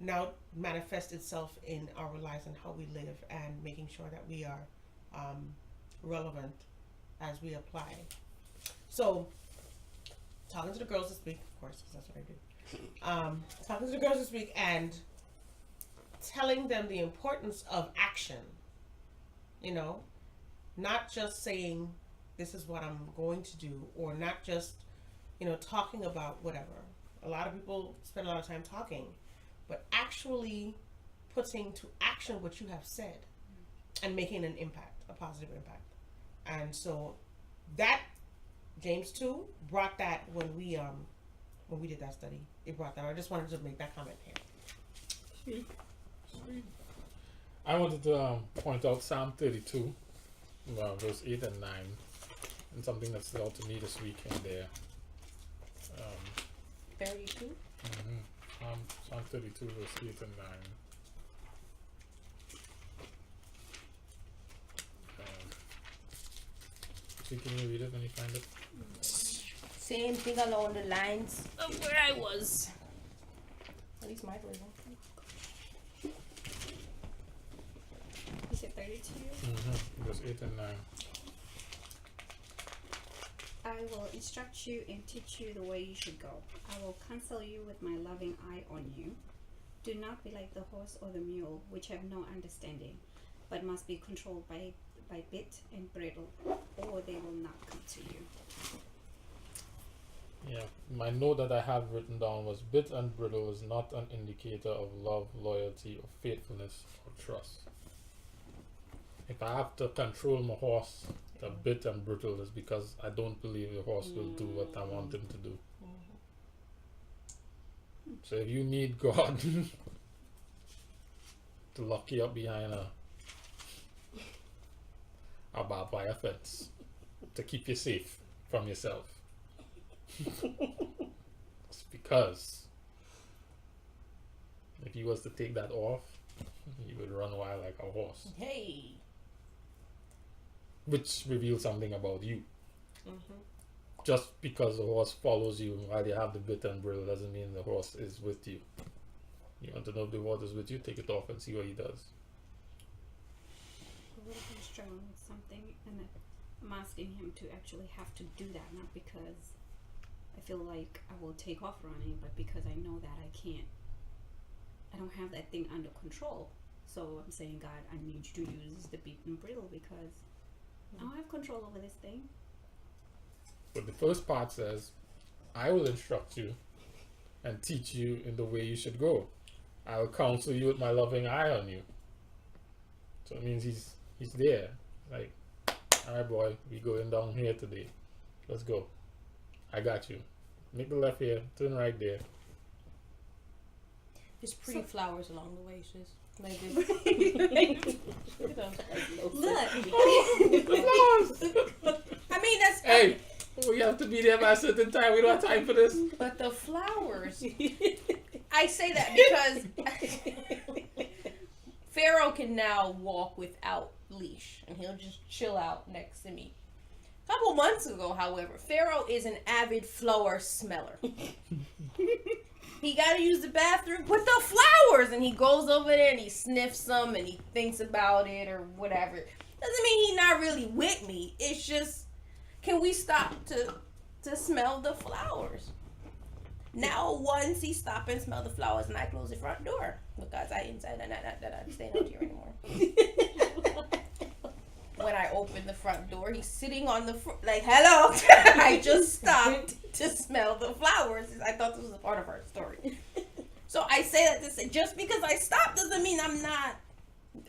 now manifest itself in our lives and how we live, and making sure that we are relevant as we apply. So, talking to the girls this week, of course, because that's what I do. Talking to the girls this week and telling them the importance of action. Not just saying this is what I'm going to do, or not just talking about whatever. A lot of people spend a lot of time talking, but actually putting to action what you have said and making an impact, a positive impact. And so that James 2 brought that when we did that study. It brought that. I just wanted to make that comment here. Sweet. I wanted to point out Psalm 32, verse 8 and 9, and something that stood out to me this week in there. 32? Psalm 32, verse 8 and 9. So can you read it when you find it? Same thing along the lines of where I was. At least my version. You said 32? Verse 8 and 9. I will instruct you and teach you the way you should go. I will counsel you with my loving eye on you. Do not be like the horse or the mule, which have no understanding, but must be controlled by bit and bridle, or they will not come to you. Yeah, my note that I have written down was bit and bridle is not an indicator of love, loyalty, or faithfulness or trust. If I have to control my horse, the bit and brittle is because I don't believe the horse will do what I want him to do. So if you need God to lock you up behind a barbed wire fence to keep you safe from yourself, it's because if you was to take that off, you would run wild like a horse, Hey. which reveals something about you. Mm-hmm. Just because the horse follows you while you have the bit and bridle doesn't mean the horse is with you. You want to know if the horse is with you, take it off and see what he does. I'm struggling with something, and I'm asking him to actually have to do that, not because I feel like I will take off running, but because I know that I don't have that thing under control. So I'm saying, God, I need you to use the beat and bridle because I don't have control over this thing. But the first part says, I will instruct you and teach you in the way you should go. I will counsel you with my loving eye on you. So it means he's there. Like, alright boy, we going down here today. Let's go. I got you. Make the left here, turn right there. There's pretty flowers along the way, sis. Like this. Look. I mean, that's. Hey! We have to be there by a certain time. We don't have time for this. But the flowers. I say that because Pharaoh can now walk without leash, and he'll just chill out next to me. A couple months ago, however, Pharaoh is an avid flower smeller. He got to use the bathroom with the flowers, and he goes over there and he sniffs them and he thinks about it or whatever. Doesn't mean he's not really with me. It's just, can we stop to smell the flowers? Now, once he stop and smell the flowers, and I close the front door because I inside and I'm staying out here anymore. When I open the front door, he's sitting on the front, like, hello. I just stopped to smell the flowers. I thought this was a part of our story. So I say that to say, just because I stopped doesn't mean I'm not.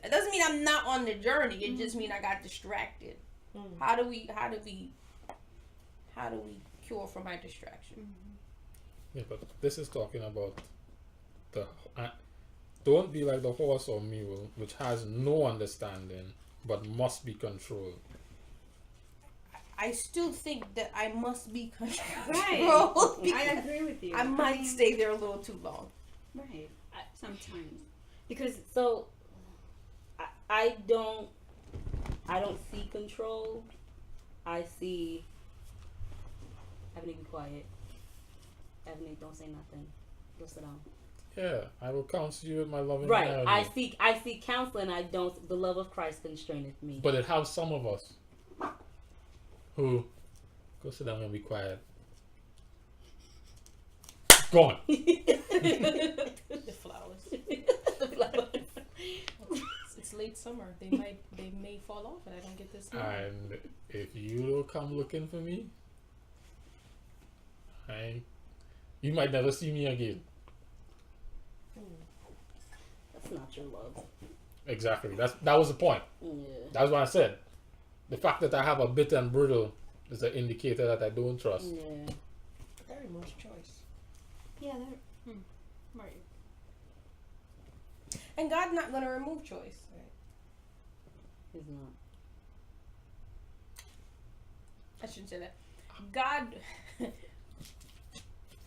It doesn't mean I'm not on the journey. It just means I got distracted. How do we cure for my distraction? Yeah, but this is talking about the. Don't be like the horse or mule, which has no understanding but must be controlled. I still think that I must be controlled. Right. I agree with you. I might stay there a little too long. Right. Sometimes. Because So I don't see control. I see Ebony, be quiet. Ebony, don't say nothing. Go sit down. Yeah, I will counsel you with my loving Right. eye on I you. see counseling. I don't. The love of Christ constraineth me. But it has some of us who go sit down and be quiet. Go on. The flowers. It's late summer. They may fall off, and I don't get this. And if you don't come looking for me, you might never see me again. That's not your love. Exactly. That was the point. Yeah. That's what I said. The fact that I have a bit and brittle is an indicator that I don't trust. Yeah. Very much choice. yeah, that right. And God's not gonna remove choice. He's not. I shouldn't say that. God,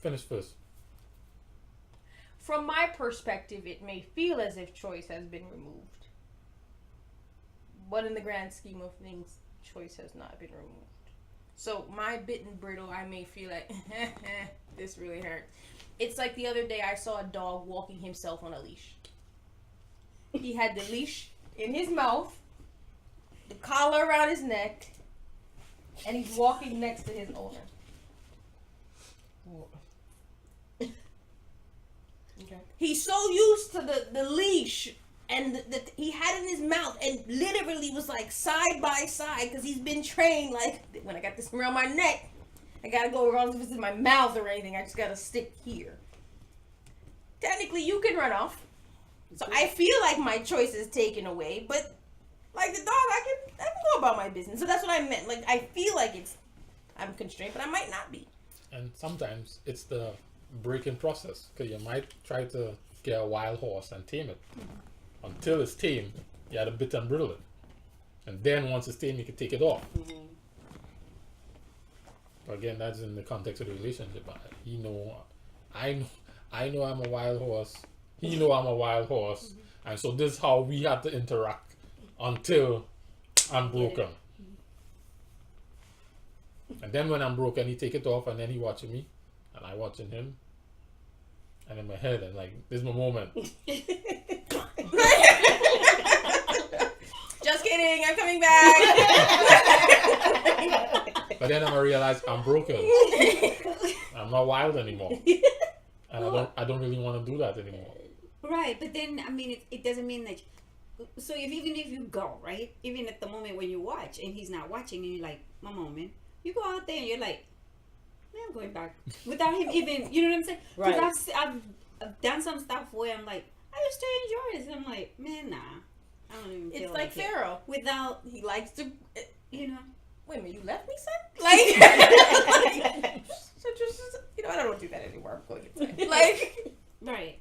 Finish first. from my perspective, it may feel as if choice has been removed. But in the grand scheme of things, choice has not been removed. So my bit and brittle, I may feel like, this really hurts. It's like the other day I saw a dog walking himself on a leash. He had the leash in his mouth, the collar around his neck, and he's walking next to his owner. Okay. He's so used to the leash and he had it in his mouth and literally was like side by side because he's been trained like when I got this around my neck, I gotta go around if it's in my mouth or anything. I just gotta stick here. Technically, you can run off. So I feel like my choice is taken away, but like the dog, I can go about my business. So that's what I meant. Like I feel like I'm constrained, but I might not be. And sometimes it's the breaking process. Because you might try to get a wild horse and tame it. Until it's tamed, you have to bit and bridle it. And then once it's tamed, you can take it off. Again, that's in the context of the relationship. He know, I know I'm a wild horse. He know I'm a wild horse. And so this is how we have to interact until I'm broken. And then when I'm broken, he take it off, and then he watching me, and I watching him. And in my head, I'm like, this is my moment. Just kidding, I'm coming back. But then I realize I'm broken. I'm not wild anymore. And I don't really want to do that anymore. Right, but then I mean, it doesn't mean that. So even if you go right, even at the moment when you watch and he's not watching, and you're like, my moment, you go out there and you're like, man, I'm going back without him even. You know what I'm saying? Because Right. I've done some stuff where I'm like, I used to enjoy this. And I'm like, man, nah, I don't even. It's feel like it. Pharaoh. Without, He likes to. you know. Wait a minute, you left me, son? Like, you know, I don't want to do that anymore. I'm going inside. Like, Right.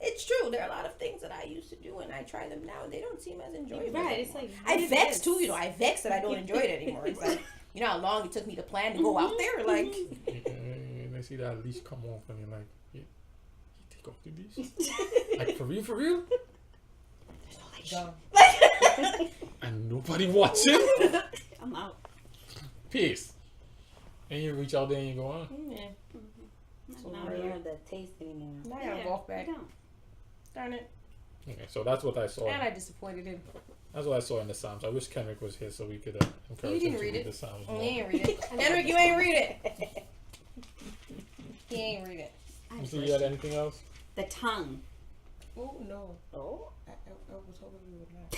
it's true. There are a lot of things that I used to do, and I try them now, and they don't seem as enjoyable. Right. It's anymore. like I vex too. You know, I vex that I don't enjoy it anymore. It's like, you know how long it took me to plan to go out there. Like, And I see that leash come off, and you're like, you take off the leash? Like, for real? And nobody watching? I'm out. Peace. And you reach out there and you go on. yeah. So I don't have that taste anymore. Now I gotta walk back. I don't. Darn it. Okay, so that's what I saw. And I disappointed him. That's what I saw in the Psalms. I wish Kenrick was here so we could encourage You him didn't to read read it. the Psalms You more. ain't read it. Henrik, you ain't read it. He ain't read it. You see, you had anything else? The tongue. Oh no. Oh. I was hoping we would not.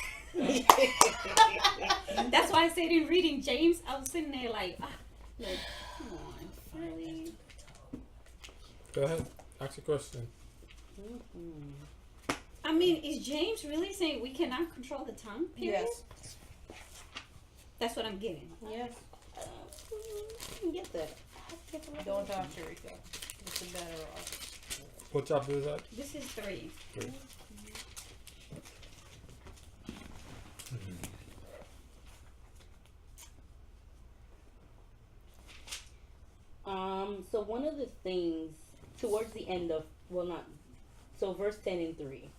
That's why I said in reading James, I was sitting there like, come on, really? Go ahead. Ask a question. I mean, is James really saying we cannot control the tongue? Period? Yes. That's what I'm getting. Yes. I can get that. Don't talk to Rico. It's a better off. What chapter is that? This is 3. Three. So one of the things towards the end of, well, not, so verse 10 and 3.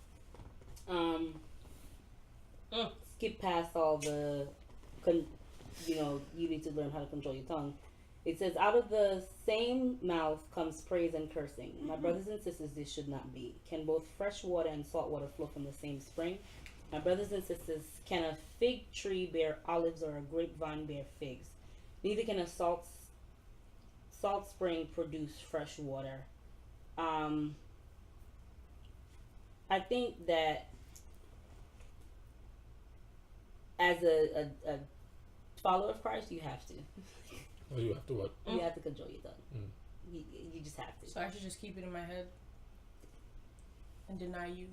Skip past all the, you need to learn how to control your tongue. It says, out of the same mouth comes praise and cursing. My brothers and sisters, this should not be. Can both fresh water and salt water flow from the same spring? My brothers and sisters, can a fig tree bear olives or a grapevine bear figs? Neither can a salt spring produce fresh water. I think that as a follower of Christ, you have to. Well, you have to what? You have to control your tongue. You just have to. So I should just keep it in my head and deny you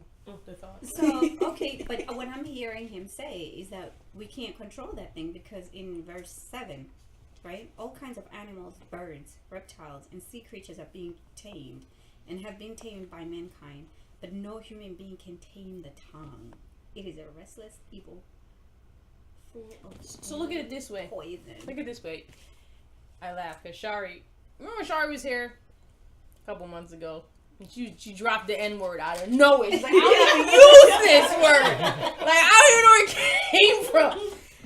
the thought. So, okay, but what I'm hearing him say is that we can't control that thing because in verse 7, right, all kinds of animals, birds, reptiles, and sea creatures are being tamed and have been tamed by mankind, but no human being can tame the tongue. It is a restless evil full of So look at it this way. poison. Look at it this way. I laugh because Shari, remember when Shari was here a couple months ago? And she dropped the N-word out of nowhere. She's like, I don't even use this word. Like, I don't even know where it came from. I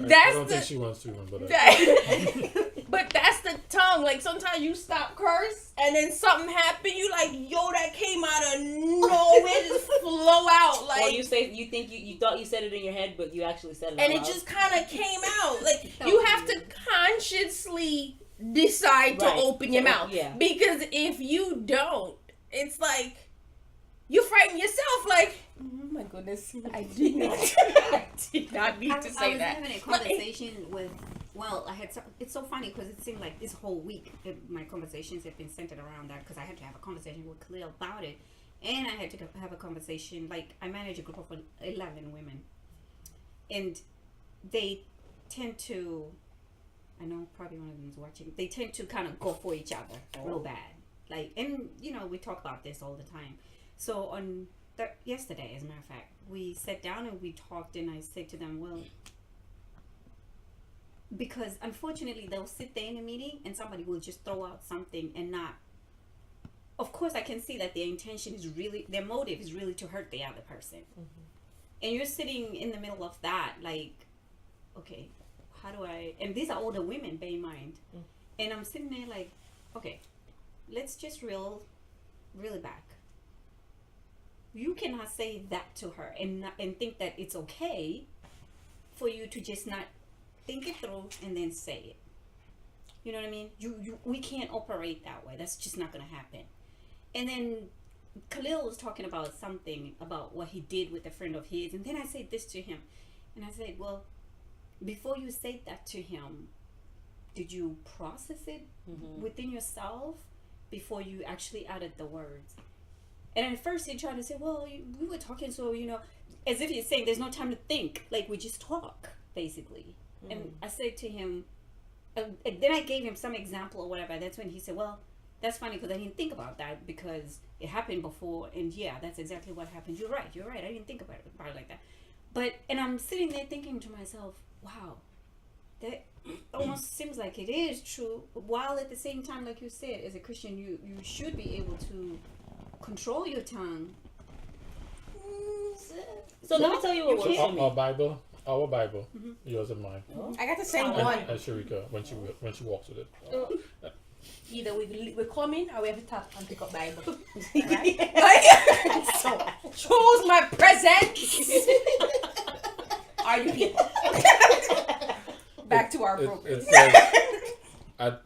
That's don't the... think she wants to, but But that's the tongue. Like, sometimes you stop curse, and then something happen. You like, yo, that came out of nowhere, just flow out. Like, Or you thought you said it in your head, but you actually said it. and out it loud. just kind of came out. Like, you have to consciously decide to Right. open your mouth. Yeah. Because if you don't, it's like you frighten yourself. Like, oh my goodness, I did not need to say I was that. having a conversation with. Well, it's so funny because it seemed like this whole week my conversations have been centered around that because I had to have a conversation with Khalil about it, and I had to have a conversation. Like, I manage a group of 11 women, and they tend to. I know probably one of them is watching. They tend to kind of go for each other real bad. Like, and you know, we talk about this all the time. So on yesterday, as a matter of fact, we sat down and we talked, and I said to them, well, because unfortunately they'll sit there in a meeting and somebody will just throw out something and not. Of course, I can see that their intention is really, their motive is really to hurt the other person. And you're sitting in the middle of that, like, okay, how do I, and these are older women, bear in mind. And I'm sitting there like, okay, let's just reel it back. You cannot say that to her and think that it's okay for you to just not think it through and then say it. You know what I mean? We can't operate that way. That's just not going to happen. And then Khalil was talking about something about what he did with a friend of his, and then I said this to him, and I said, well, before you said that to him, did you process it within yourself before you actually added the words? And at first he tried to say, well, we were talking, so, you know, as if he's saying there's no time to think, like we just talk, basically. And I said to him, and then I gave him some example or whatever. That's when he said, well, that's funny because I didn't think about that because it happened before, and yeah, that's exactly what happened. You're right. I didn't think about it like that. But, and I'm sitting there thinking to myself, wow, that almost seems like it is true, while at the same time, like you said, as a Christian, you should be able to control your tongue. So let me tell you what works for me. Our Bible, yours and mine. I got the same one. And Sharika, when she walks with it. Either we come in or we have to tap and pick up Bible. So choose my presents. Are you people? Back to our program. It says,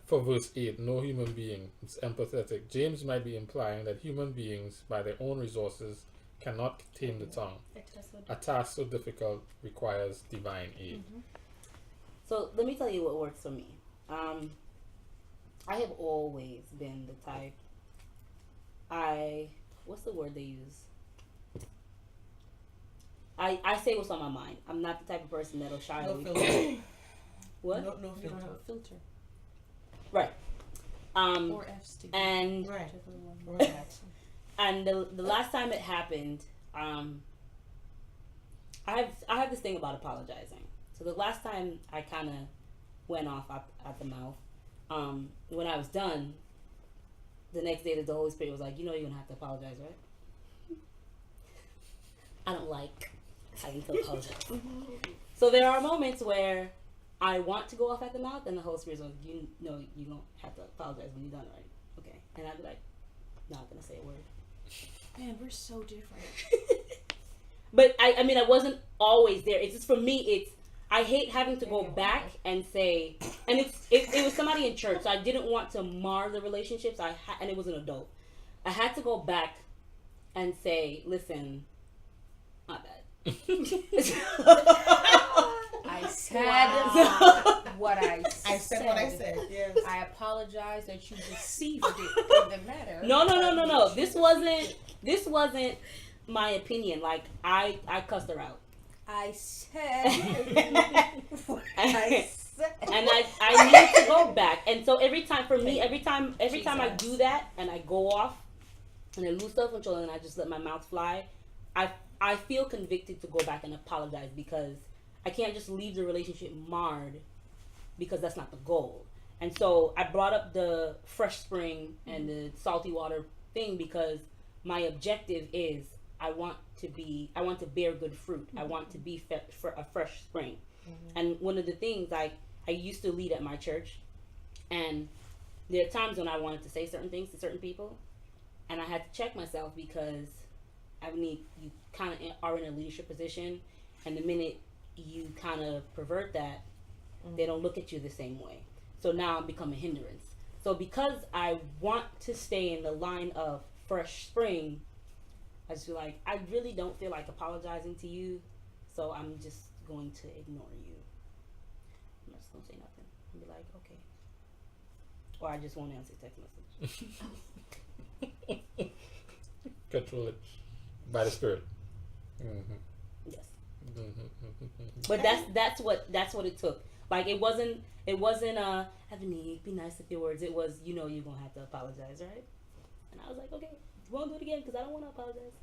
for verse 8, no human being is empathetic. James might be implying that human beings, by their own resources, cannot tame the tongue. A task so difficult requires divine aid. So let me tell you what works for me. I have always been the type. What's the word they use? I say what's on my mind. I'm not the type of person that'll shy away from what? No filter. You don't have a filter. Right. Or FST. And Right. and the last time it happened, I have this thing about apologizing. So the last time I kind of went off at the mouth, when I was done, the next day the Holy Spirit was like, you know, you're gonna have to apologize, right? I don't like having to apologize. So there are moments where I want to go off at the mouth, and the Holy Spirit's like, you know, you don't have to apologize when you're done, right? Okay. And I'd be like, not gonna say a word. Man, we're so different. But I mean, I wasn't always there. It's just, for me, I hate having to go back and say, and it was somebody in church, so I didn't want to mar the relationships. And it was an adult. I had to go back and say, listen, my bad. I said what I said. I said what I said. Yes. I apologize that you received it in the matter. No. This wasn't my opinion. Like, I cussed her out. I said. I said. And I need to go back. And so every time I do that and I go off and I lose self-control and I just let my mouth fly, I feel convicted to go back and apologize, because I can't just leave the relationship marred, because that's not the goal. And so I brought up the fresh spring and the salty water thing because my objective is I want to bear good fruit. I want to be for a fresh spring. And one of the things, like, I used to lead at my church, and there are times when I wanted to say certain things to certain people, and I had to check myself, because you kind of are in a leadership position, and the minute you kind of pervert that, they don't look at you the same way. So now I'm becoming a hindrance. So because I want to stay in the line of fresh spring, I just feel like I really don't feel like apologizing to you, so I'm just going to ignore you. I'm not just gonna say nothing. I'll be like, okay. Or I just won't answer text message. Control it by the Spirit. Yes. But that's what it took. Like, it wasn't Ebony, be nice with your words. It was, you know, you're gonna have to apologize, right? And I was like, okay, you won't do it again because I don't want to apologize.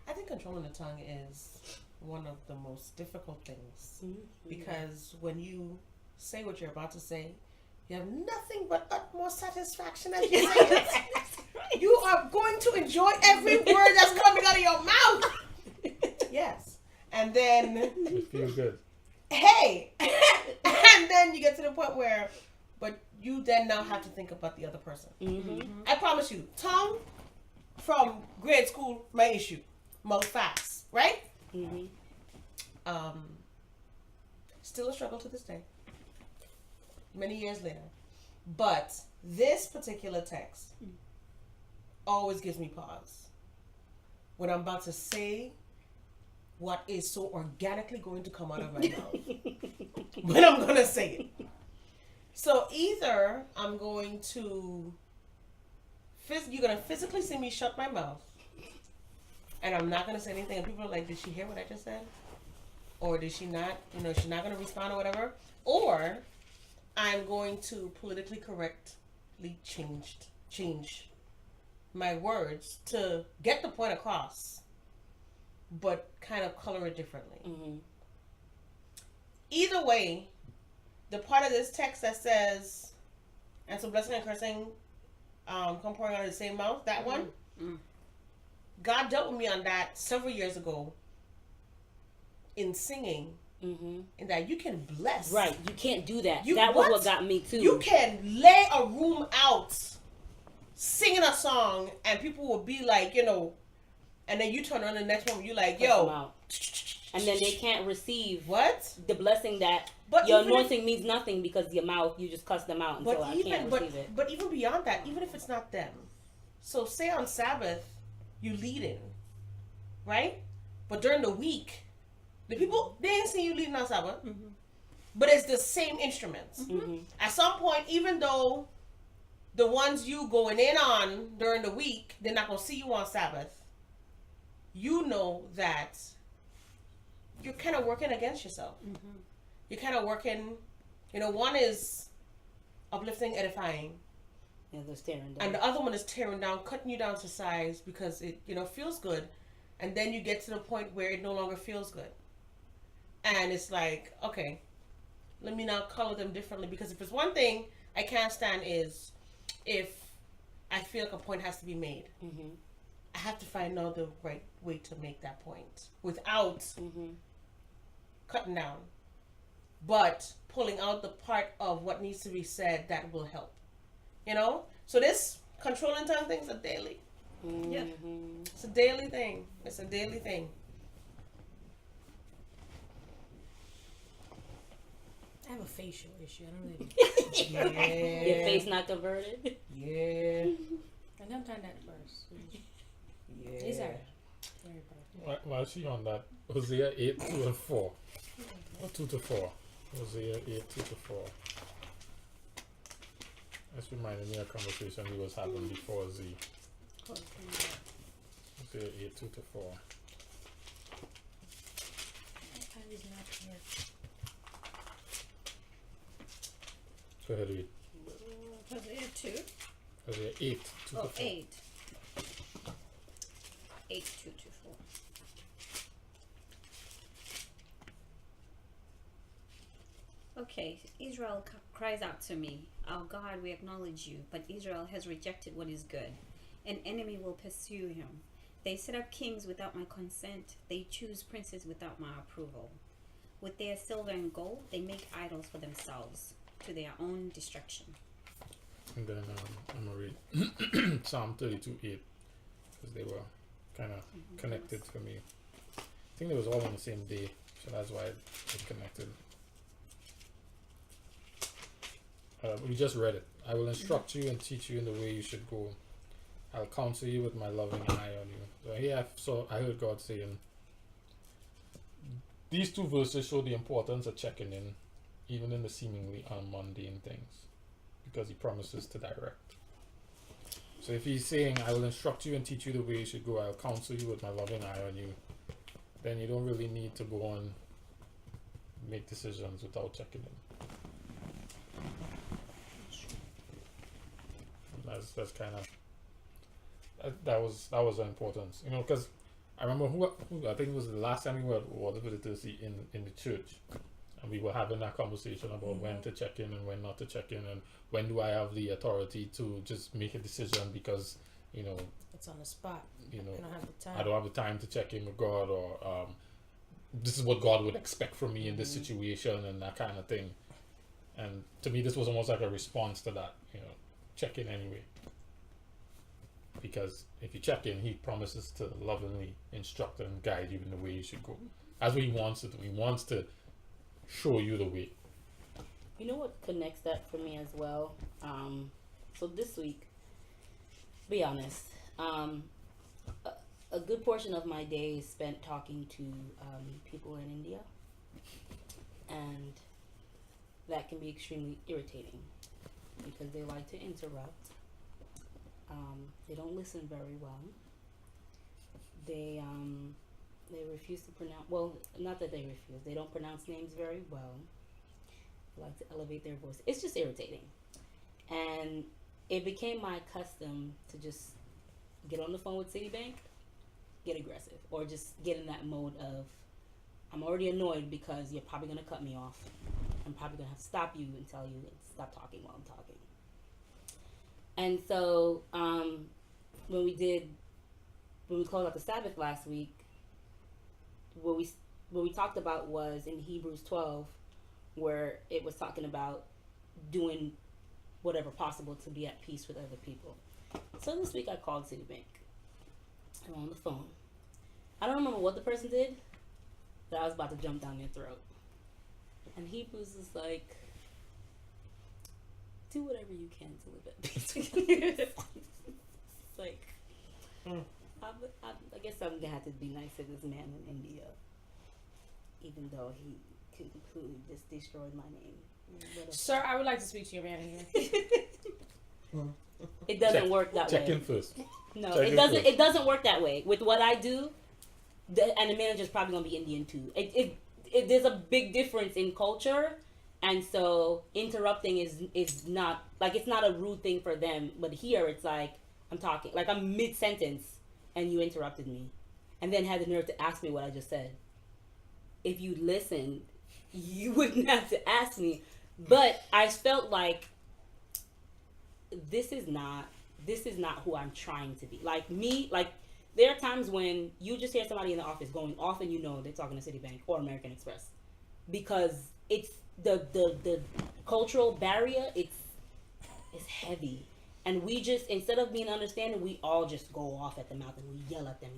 I think controlling the tongue is one of the most difficult things because when you say what you're about to say, you have nothing but utmost satisfaction as you say it. You are going to enjoy every word that's coming out of your mouth. Yes. And then, It feels good. hey, and then you get to the point where, but you then now have to think about the other person. I promise you, tongue from grade school, my issue. Mouth fast, right? Still a struggle to this day. Many years later. But this particular text always gives me pause. When I'm about to say what is so organically going to come out of my mouth. When I'm going to say it. So either I'm going to, you're going to physically see me shut my mouth. And I'm not going to say anything. And people are like, did she hear what I just said? Or did she not? You know, she's not going to respond or whatever. Or I'm going to politically correctly change my words to get the point across, but kind of color it differently. Either way, the part of this text that says, and so blessing and cursing come pouring out of the same mouth, that one, God dealt with me on that several years ago in singing. And that you can bless. Right, you can't do that. You- That was what? what got me too. You can lay a room out singing a song and people will be like, you know, and then you turn on the next one, you're like, Cuss them yo. out. And then they can't receive What? the blessing that But your even if- anointing means nothing because your mouth, you just cuss them out until But I even can't receive it. but even beyond that, even if it's not them. So say on Sabbath, you leading, right? But during the week, the people they ain't see you leading on Sabbath. But it's the same instruments. At some point, even though the ones you going in on during the week, they're not gonna see you on Sabbath. You know that you're kind of working against yourself. You're kind of working. You know, one is uplifting, edifying. Yeah, they're staring down. And the other one is tearing down, cutting you down to size because it, you know, feels good. And then you get to the point where it no longer feels good. And it's like, okay, let me now color them differently. Because if it's one thing I can't stand is if I feel like a point has to be made. I have to find out the right way to make that point without cutting down. But pulling out the part of what needs to be said that will help. You know? So this controlling time thing is a daily. Yeah. It's a daily thing. It's a daily thing. I have a facial issue. I don't really. Your face not converted. Yeah. I never done that first. Yeah. These are very While she on that, Hosea 8, 2 and 4. Or 2 to 4. Hosea 8, 2 to 4. That's reminded me of a conversation we was having before Z. Hosea 8, 2 to 4. Go ahead, read. Hosea 2. Hosea 8, 2 to 4. 8. 8, 2 to 4. Okay, Israel cries out to me, our God, we acknowledge you, but Israel has rejected what is good. An enemy will pursue him. They set up kings without my consent. They choose princes without my approval. With their silver and gold, they make idols for themselves, to their own destruction. And then I'm going to read Psalm 32, 8. Because they were kind of connected for me. I think they was all on the same day. So that's why it connected. We just read it. I will instruct you and teach you in the way you should go. I'll counsel you with my loving eye on you. So here I heard God saying, these two verses show the importance of checking in, even in the seemingly mundane things, because he promises to direct. So if he's saying, I will instruct you and teach you the way you should go, I'll counsel you with my loving eye on you, then you don't really need to go and make decisions without checking in. That's kind of that was the importance, because I remember who I think it was the last time we were at Water Literacy in the church, and we were having that conversation about when to check in and when not to check in, and when do I have the authority to just make a decision because It's on the spot. I I don't have the time. don't have the time to check in with God, or this is what God would expect from me in this situation, and that kind of thing. And to me, this was almost like a response to that, check in anyway. Because if you check in, he promises to lovingly instruct and guide you in the way you should go. That's what he wants to do. He wants to show you the way. You know what connects that for me as well? So this week, be honest, a good portion of my day is spent talking to people in India, and that can be extremely irritating because they like to interrupt. They don't listen very well. They refuse to pronounce, well, not that they refuse, they don't pronounce names very well. They like to elevate their voice. It's just irritating. And it became my custom to just get on the phone with Citibank, get aggressive, or just get in that mode of, I'm already annoyed because you're probably going to cut me off. I'm probably going to have to stop you and tell you to stop talking while I'm talking. And so when we closed out the Sabbath last week, what we talked about was in Hebrews 12, where it was talking about doing whatever possible to be at peace with other people. So this week I called Citibank. I'm on the phone. I don't remember what the person did, but I was about to jump down their throat. And Hebrews is like, do whatever you can to live at peace. It's like, I guess I'm gonna have to be nice to this man in India, even though he completely just destroyed my name. Whatever. Sir, I would like to speak to your manager. It doesn't work that Check way. in first. No, Check it in doesn't. first. It doesn't work that way. With what I do, and the manager's probably gonna be Indian too. There's a big difference in culture, and so interrupting is not like, it's not a rude thing for them. But here it's like I'm talking, like I'm mid sentence, and you interrupted me, and then had the nerve to ask me what I just said. If you listened, you wouldn't have to ask me. But I felt like this is not who I'm trying to be. Like me, like there are times when you just hear somebody in the office going off and they're talking to Citibank or American Express, because it's the cultural barrier, it's heavy. And we just, instead of being understanding, we all just go off at the mouth and we yell at them.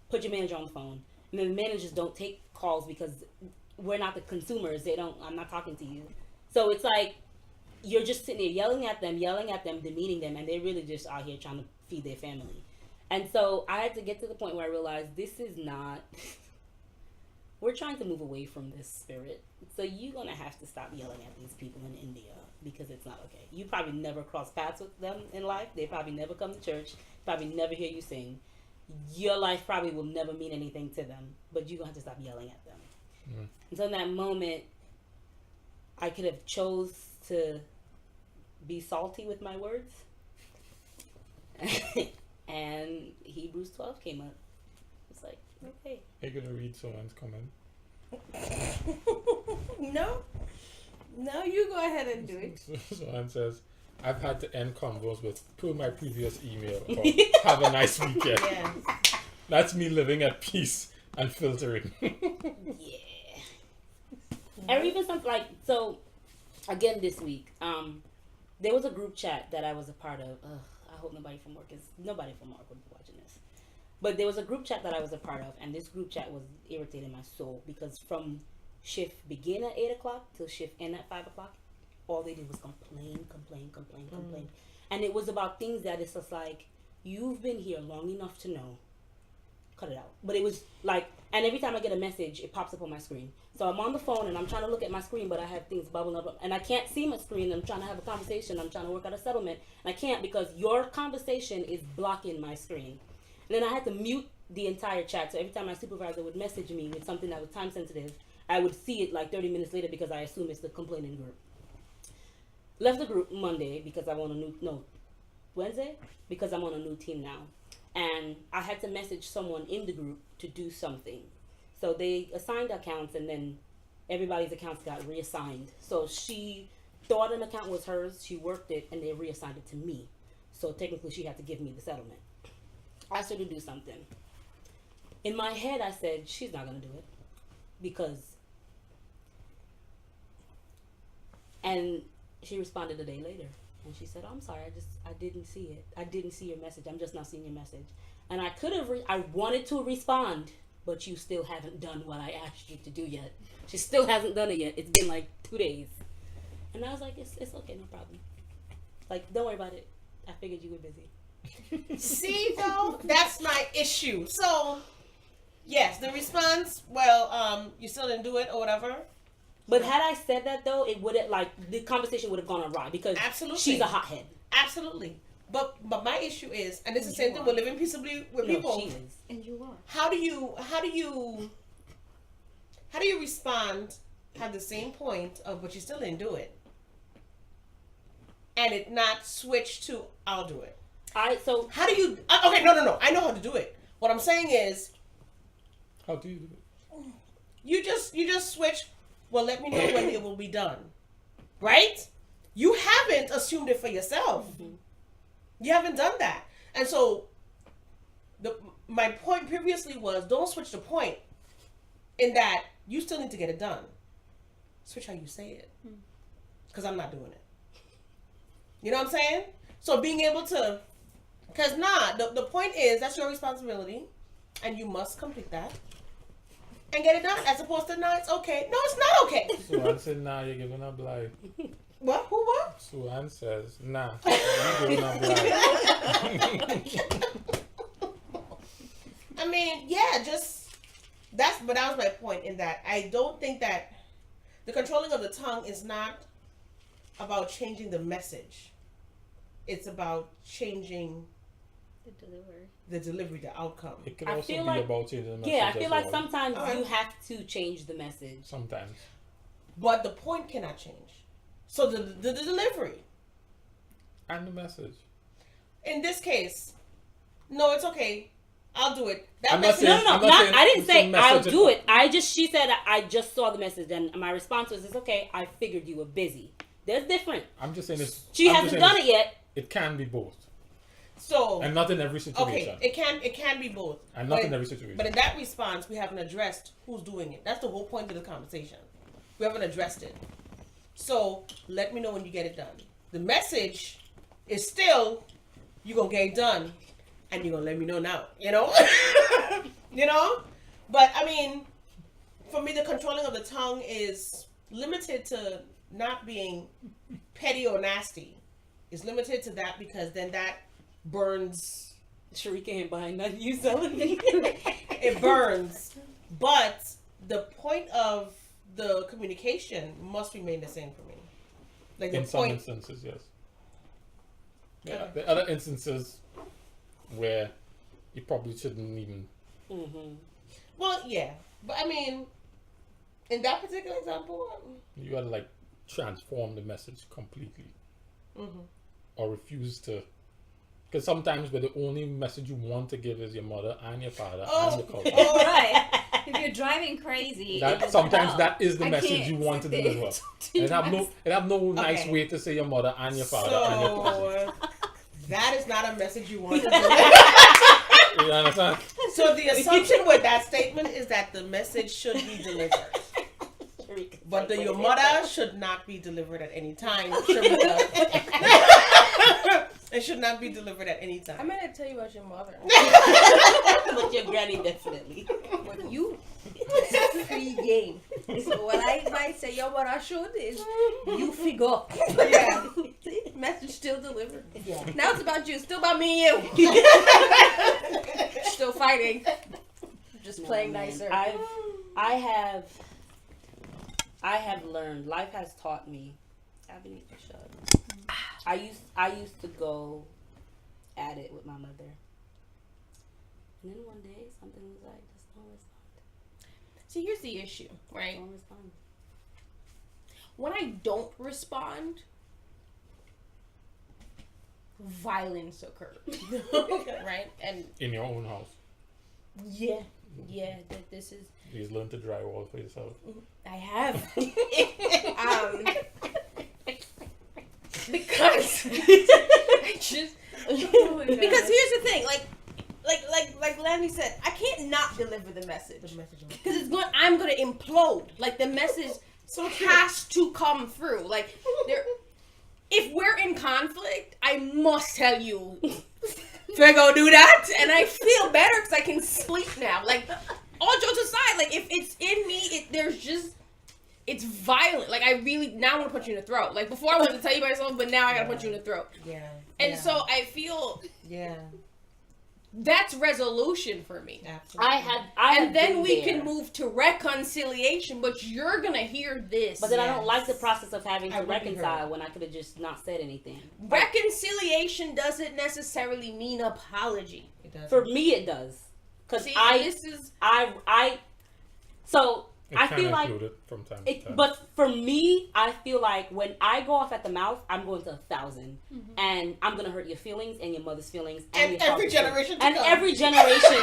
Put your manager on the phone. And then the managers don't take calls because we're not the consumers. I'm not talking to you. So it's like, you're just sitting there yelling at them, demeaning them, and they're really just out here trying to feed their family. And so I had to get to the point where I realized this is not, we're trying to move away from this spirit. So you're going to have to stop yelling at these people in India, because it's not okay. You probably never cross paths with them in life. They probably never come to church, probably never hear you sing. Your life probably will never mean anything to them, but you're going to have to stop yelling at them. Mm. And so in that moment, I could have chose to be salty with my words. And Hebrews 12 came up. It's like, okay. Are you gonna read someone's comment? No, you go ahead and do it. Someone says, I've had to end convos with per my previous email or have a nice weekend. Yeah. That's me living at peace and filtering. Yeah. Or even something like, so again this week, there was a group chat that I was a part of. I hope nobody from work would be watching this. But there was a group chat that I was a part of, and this group chat was irritating my soul, because from shift begin at 8 o'clock till shift end at 5 o'clock, all they did was complain. And it was about things that it's just like, you've been here long enough to know. Cut it out. But it was like, and every time I get a message, it pops up on my screen. So I'm on the phone and I'm trying to look at my screen, but I have things bubbling up and I can't see my screen. I'm trying to have a conversation. I'm trying to work out a settlement. And I can't, because your conversation is blocking my screen. And then I had to mute the entire chat. So every time my supervisor would message me with something that was time sensitive, I would see it like 30 minutes later, because I assume it's the complaining group. Left the group Monday because I'm on Wednesday, because I'm on a new team now. and I had to message someone in the group to do something. So they assigned accounts, and then everybody's accounts got reassigned. So she thought an account was hers, she worked it, and they reassigned it to me. So technically she had to give me the settlement. I asked her to do something. In my head I said, she's not going to do it. Because... And she responded a day later. And she said, oh, I'm sorry, I didn't see it. I didn't see your message. I'm just not seeing your message. And I could have, I wanted to respond, but you still haven't done what I asked you to do yet. She still hasn't done it yet. It's been like 2 days. And I was like, it's okay, no problem. Like, don't worry about it. I figured you were busy. See, though, that's my issue. So, yes, the response, well, you still didn't do it or whatever. But had I said that, though, it would have, like, the conversation would have gone awry because Absolutely. she's a hothead. Absolutely. But my issue is, and it's the same thing, we're living peaceably with No, people. she is. And you are. How do you respond, have the same point of, but you still didn't do it, and it not switch to, I'll do it. How do you, okay, no, I know how to do it. What I'm saying is, How do you do it? you just switch, well, let me know when it will be done. Right? You haven't assumed it for yourself. Mm-hmm. You haven't done that. And so, my point previously was, don't switch the point in that you still need to get it done. Switch how you say it. Because I'm not doing it. You know what I'm saying? So being able to, because the point is, that's your responsibility, and you must complete that. And get it done, as opposed to, nah, it's okay. No, it's not okay. Suan said, nah, you're giving up life. What? Who what? Suan says, nah, you're giving up life. I mean, yeah, but that was my point in that I don't think that the controlling of the tongue is not about changing the message. It's about changing the delivery, the outcome. It could I also be feel like- about changing the message. Yeah, I feel as like well. sometimes Alright. you have to change the message. Sometimes. But the point cannot change. So the delivery. And the message. In this case, no, it's okay. I'll do it. That I'm not message. saying- No, I'm not saying I didn't it's a say I'll message do at- it. She said I just saw the message, and my response was, "It's okay. I figured you were busy." There's different. I'm just saying it's. She I'm just hasn't saying done it's- it yet. It can be both. So And not in every situation. okay, it can be both. And not But- in every situation. But in that response, we haven't addressed who's doing it. That's the whole point of the conversation. We haven't addressed it. So let me know when you get it done. The message is still, you're going to get it done, and you're going to let me know now. You know? You know? But, I mean, for me, the controlling of the tongue is limited to not being petty or nasty. It's limited to that because then that burns. Sharika ain't buying nothing you selling. It burns. But the point of the communication must remain the same for me. Like the in some point. instances, yes. Yeah, Okay. there are other instances where you probably shouldn't even. Mm-hmm. Well, yeah. But I mean, in that particular example, You gotta like transform the message completely, or refuse to. Because sometimes, where the only message you want to give is your mother and your father and your culture. Right. If you're driving crazy, That it sometimes no, that is the I message can't you want to sit deliver. there. It have no nice Okay. way to say your mother and your father and your culture. so that is not a message you want to deliver. You understand? So the assumption with that statement is that the message should be delivered. But your mother should not be delivered at any time. Sharika. It should not be delivered at any time. I'm gonna tell you about your mother. But your granny definitely. But you, it's a free game. So what I might say, yo, what I should is you figure. Yeah. See, message still delivered. Yeah. Now it's about you. Still about me and you. Still fighting. Just playing No, man. nicer. I have learned. Life has taught me. I need to shut. I used to go at it with my mother, and then one day something was like, just don't respond. See, here's the issue, right? Don't respond. When I don't respond, violence occurred. Right? And In your own house. yeah, this is. Please learn to drywall for yourself. I have. Because I just because here's the thing, like Landy said, I can't not deliver the message The message. because I'm gonna implode. Like the message has to come through. Like if we're in conflict, I must tell you, we're gonna do that, and I feel better because I can sleep now. Like all jokes aside, like if it's in me, it's violent. Like I really now want to punch you in the throat. Like before I wanted to tell you myself, but now I gotta punch you in the throat. Yeah. And so I feel Yeah. that's resolution for me. Absolutely. And then been we there. can move to reconciliation, but you're gonna hear this. But then I don't Yes. like the process of having I to would be reconcile hurt. when I could have just not said anything. Reconciliation doesn't necessarily mean apology. It does. For me, it does. Cause See, I It can feel like include it from time to time. but for me, I feel like when I go off at the mouth, I'm going to 1,000, and I'm gonna hurt your feelings and your mother's feelings And your every father's generation to and come. every generation,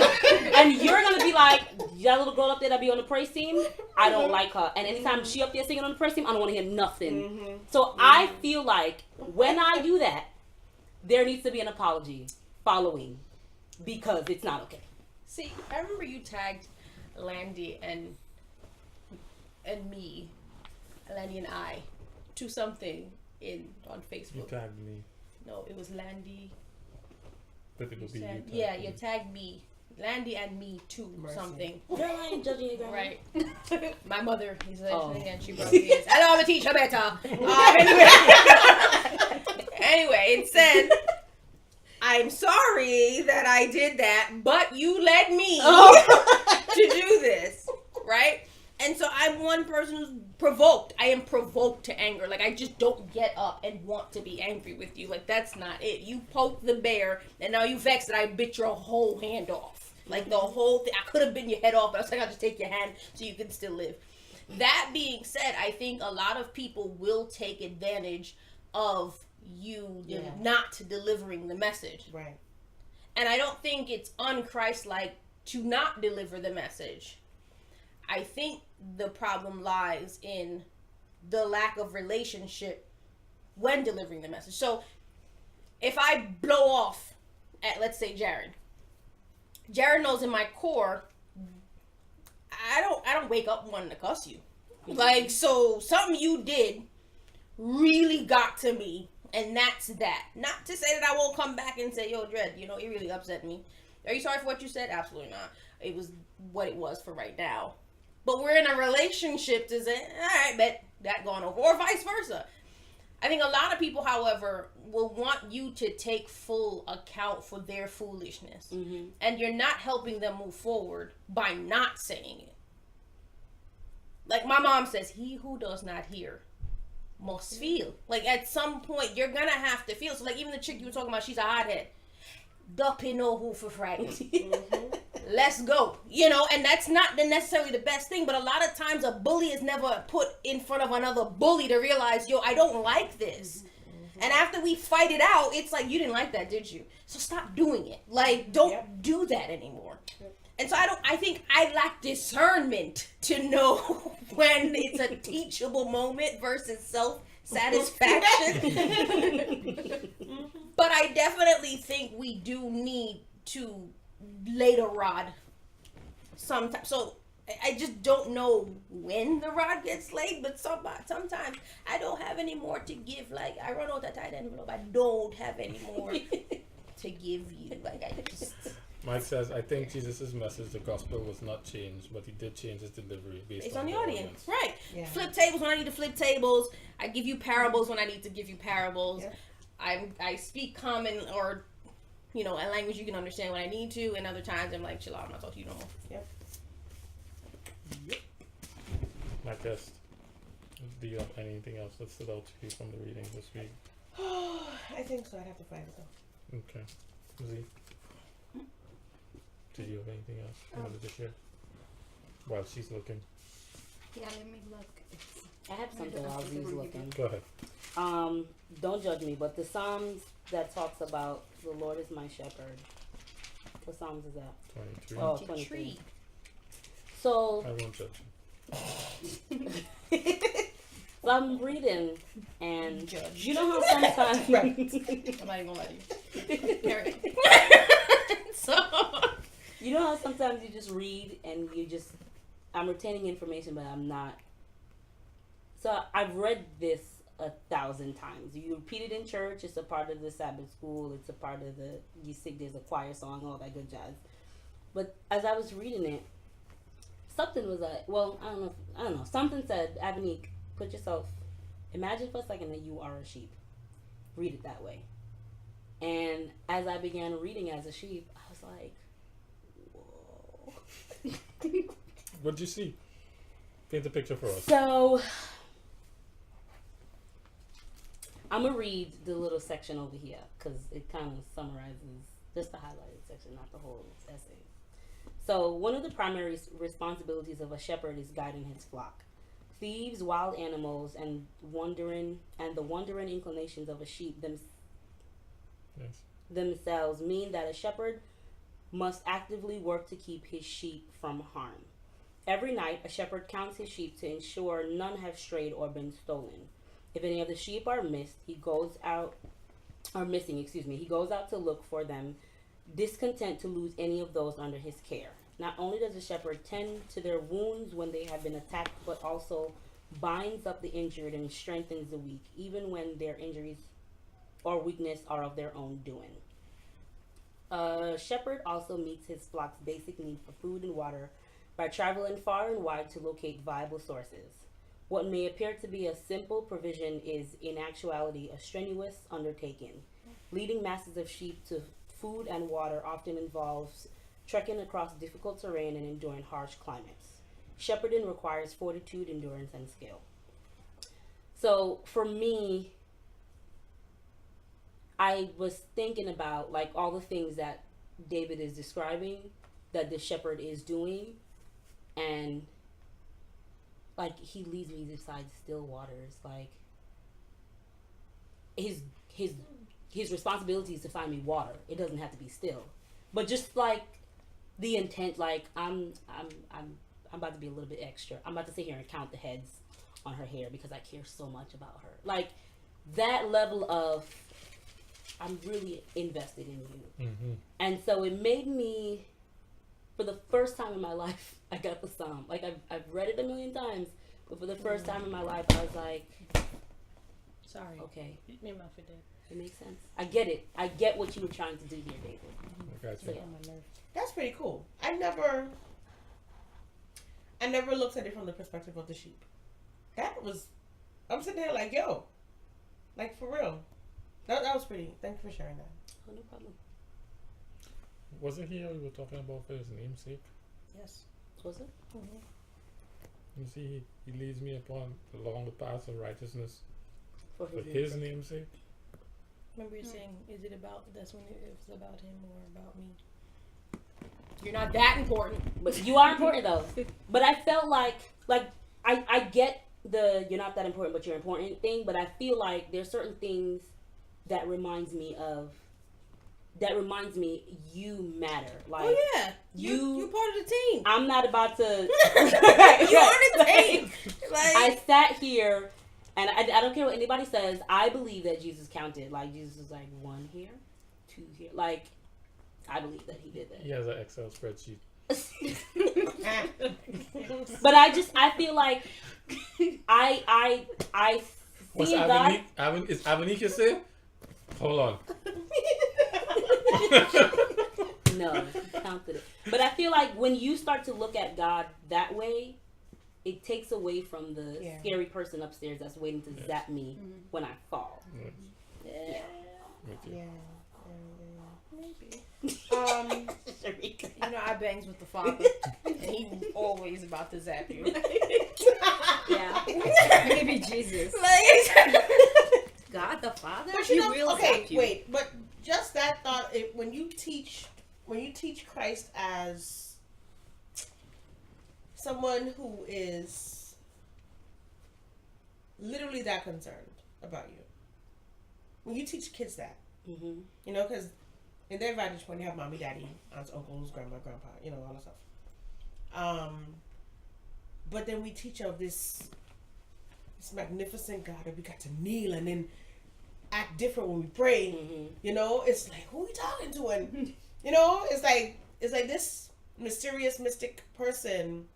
and you're gonna be like, that little girl up there that be on the praise team, I don't like her, and anytime she up there singing on the praise team, I don't want to hear nothing. So I feel like when I do that, there needs to be an apology following, because it's not okay. See, I remember you tagged Landy and me, Landy and I, to something on You Facebook. tagged me, No, it was Landy. but it would be Said, you tagged you me. tagged me, Landy and me to Mercy. something. Girl, I ain't judging you, girl. Right. My mother, he's Oh. listening and she probably is. Hello, I'm a teacher better. Anyway, it said, I'm sorry that I did that, but you led me to do this, right? And so I'm one person who's provoked. I am provoked to anger. Like, I just don't get up and want to be angry with you. Like, that's not it. You poked the bear, and now you vexed that I bit your whole hand off. Like, the whole thing. I could have bitten your head off, but I was like, I'll just take your hand so you can still live. That being said, I think a lot of people will take advantage of you not delivering the message. Right. And I don't think it's unchristlike to not deliver the message. I think the problem lies in the lack of relationship when delivering the message. So if I blow off at, let's say, Jared knows in my core, I don't wake up wanting to cuss you. Like, so something you did really got to me, and that's that. Not to say that I won't come back and say, yo, Dred, it really upset me. Are you sorry for what you said? Absolutely not. It was what it was for right now. But we're in a relationship to say, all right, bet that going over, or vice versa. I think a lot of people, however, will want you to take full account for their foolishness. Mm-hmm. And you're not helping them move forward by not saying it. Like my mom says, he who does not hear must feel. Like at some point, you're going to have to feel. So like even the chick you were talking about, she's a hothead. Duppy know who for fright. Let's go. And that's not necessarily the best thing, but a lot of times a bully is never put in front of another bully to realize, yo, I don't like this. And after we fight it out, it's like, you didn't like that, did you? So stop doing it. Like, don't do that anymore. And so I think I lack discernment to know when it's a teachable moment versus self-satisfaction. But I definitely think we do need to lay the rod sometimes. So I just don't know when the rod gets laid, but sometimes I don't have any more to give. Like, I run out of tight envelope. I don't have any more to give you. Like, I just... Mike says, I think Jesus' message, the gospel, was not changed, but he did change his delivery based on the audience. Right. Yeah. Flip tables when I need to flip tables. I give you parables when I need to give you parables. Yeah. I speak common or, a language you can understand when I need to, and other times I'm like, chill out, I'm not talking to you no more. Yep. Mike asked, do you have anything else that stood out to you from the readings this week? I think so. I'd have to find it though. Okay. Z? Did you have anything else you wanted to share? While she's looking. Yeah, let me look. I have something while Z's looking. Go ahead. Don't judge me, but the Psalms that talks about the Lord is my shepherd. What Psalms is that? 23. Oh, 23. So, I won't judge you. so I'm reading, and Judge. you know how sometimes I'm not even gonna let you. So you know how sometimes you just read and you just I'm retaining information, but I'm not. So I've read this 1,000 times. You repeat it in church. It's a part of the Sabbath school. It's a part of the you sing. There's a choir song, all that good jazz. But as I was reading it, something was like, well, I don't know. Something said, Avanique, put yourself. Imagine for a second that you are a sheep. Read it that way. And as I began reading as a sheep, I was like, whoa. What did you see? Paint the picture for us. So, I'm going to read the little section over here because it kind of summarizes just the highlighted section, not the whole essay. So, one of the primary responsibilities of a shepherd is guiding his flock. Thieves, wild animals, and the wandering inclinations of a sheep themselves mean that a shepherd must actively work to keep his sheep from harm. Every night, a shepherd counts his sheep to ensure none have strayed or been stolen. If any of the sheep are missing, he goes out to look for them, discontent to lose any of those under his care. Not only does the shepherd tend to their wounds when they have been attacked, but also binds up the injured and strengthens the weak, even when their injuries or weakness are of their own doing. A shepherd also meets his flock's basic need for food and water by traveling far and wide to locate viable sources. What may appear to be a simple provision is, in actuality, a strenuous undertaking. Leading masses of sheep to food and water often involves trekking across difficult terrain and enduring harsh climates. Shepherding requires fortitude, endurance, and skill. So, for me, I was thinking about like all the things that David is describing that the shepherd is doing, and like he leads me beside still waters. Like his responsibility is to find me water. It doesn't have to be still, but just like the intent. Like I'm about to be a little bit extra. I'm about to sit here and count the heads on her hair because I care so much about her. Like that level of I'm really invested in you. Mm-hmm. And so it made me, for the first time in my life, I got the Psalm. Like I've read it a million times, but for the first time in my life, I was like, sorry. okay, Me mouth it did. it makes sense. I get it. I get what you were trying to do here, David. I got So you. yeah. That's pretty cool. I never looked at it from the perspective of the sheep. I'm sitting there like, yo, like for real. That was pretty. Thank you for sharing that. Oh, no problem. Wasn't he we were talking about for his namesake? Yes. Was it? You see, he leads me along the path of righteousness For for his his namesake. Remember you saying, is it about, that's when it's about him or about me? You're not that important. But you are important though. But I felt like I get the you're not that important but you're important thing, but I feel like there's certain things that reminds me you matter. Like Oh yeah, you you're part of the team. I'm not about to You're on the team. Like I sat here and I don't care what anybody says. I believe that Jesus counted. Like Jesus was like 1 here, 2 here. Like I believe that he did that. He has an Excel spreadsheet. But I feel like I What's see God. Is Avanique say? Hold on. No, he counted it. But I feel like when you start to look at God that way, it takes away from the scary person upstairs that's waiting to zap me when I fall. Yes. Yeah. Me too. maybe. Sharika. You know, I bangs with the father, and he always about to zap you. Yeah. Maybe Jesus. Like, God the Father? But He you know, will okay, zap you. wait, but just that thought, when you teach Christ as someone who is literally that concerned about you. When you teach kids that, Mm-hmm. you know, because in their vantage point, they have mommy, daddy, aunts, uncles, grandma, grandpa, you know, all that stuff. But then we teach of this magnificent God that we got to kneel and then act different when we pray. Mm-hmm. You know, it's like, who are we talking to? And you know, it's like this mysterious mystic person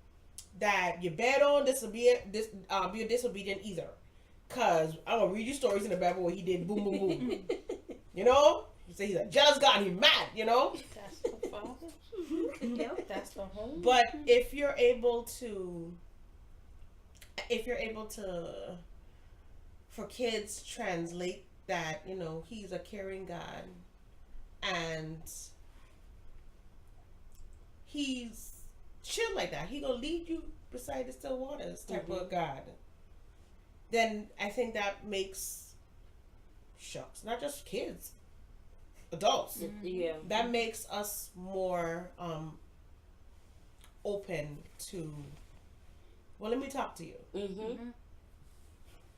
that you bet on be a disobedient either. Cause I'm gonna read you stories in the Bible where he did boom boom boom. You know? You say he's a jealous God and he's mad, you know? That's the father. Yep, that's the home. But if you're able to for kids translate that, you know, he's a caring God and he's chill like that. He gonna lead you beside the still waters type of God. Then I think that makes not just kids, adults. Yeah. That makes us more open to, well, let me talk to you. Mm-hmm.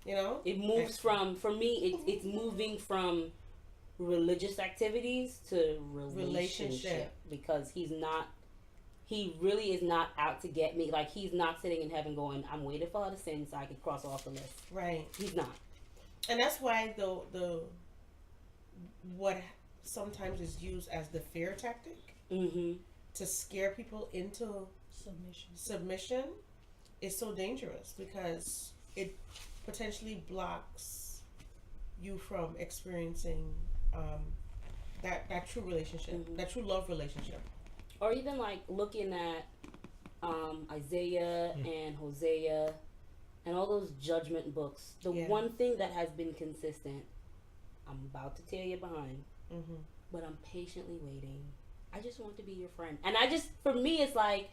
You know? It moves from, for me, it's moving from religious activities to relationship. Because he really is not out to get me. Like, he's not sitting in heaven going, I'm waiting for her to sin so I can cross off the list. Right. He's not. And that's why the what sometimes is used as the fear tactic Mm-hmm. to scare people into submission is so dangerous because it potentially blocks you from experiencing that true relationship, that true love relationship. Or even like looking at Isaiah and Hosea and all those judgment books. The one thing that has been consistent, I'm about to tear you behind, but I'm patiently waiting. I just want to be your friend. And for me, it's like,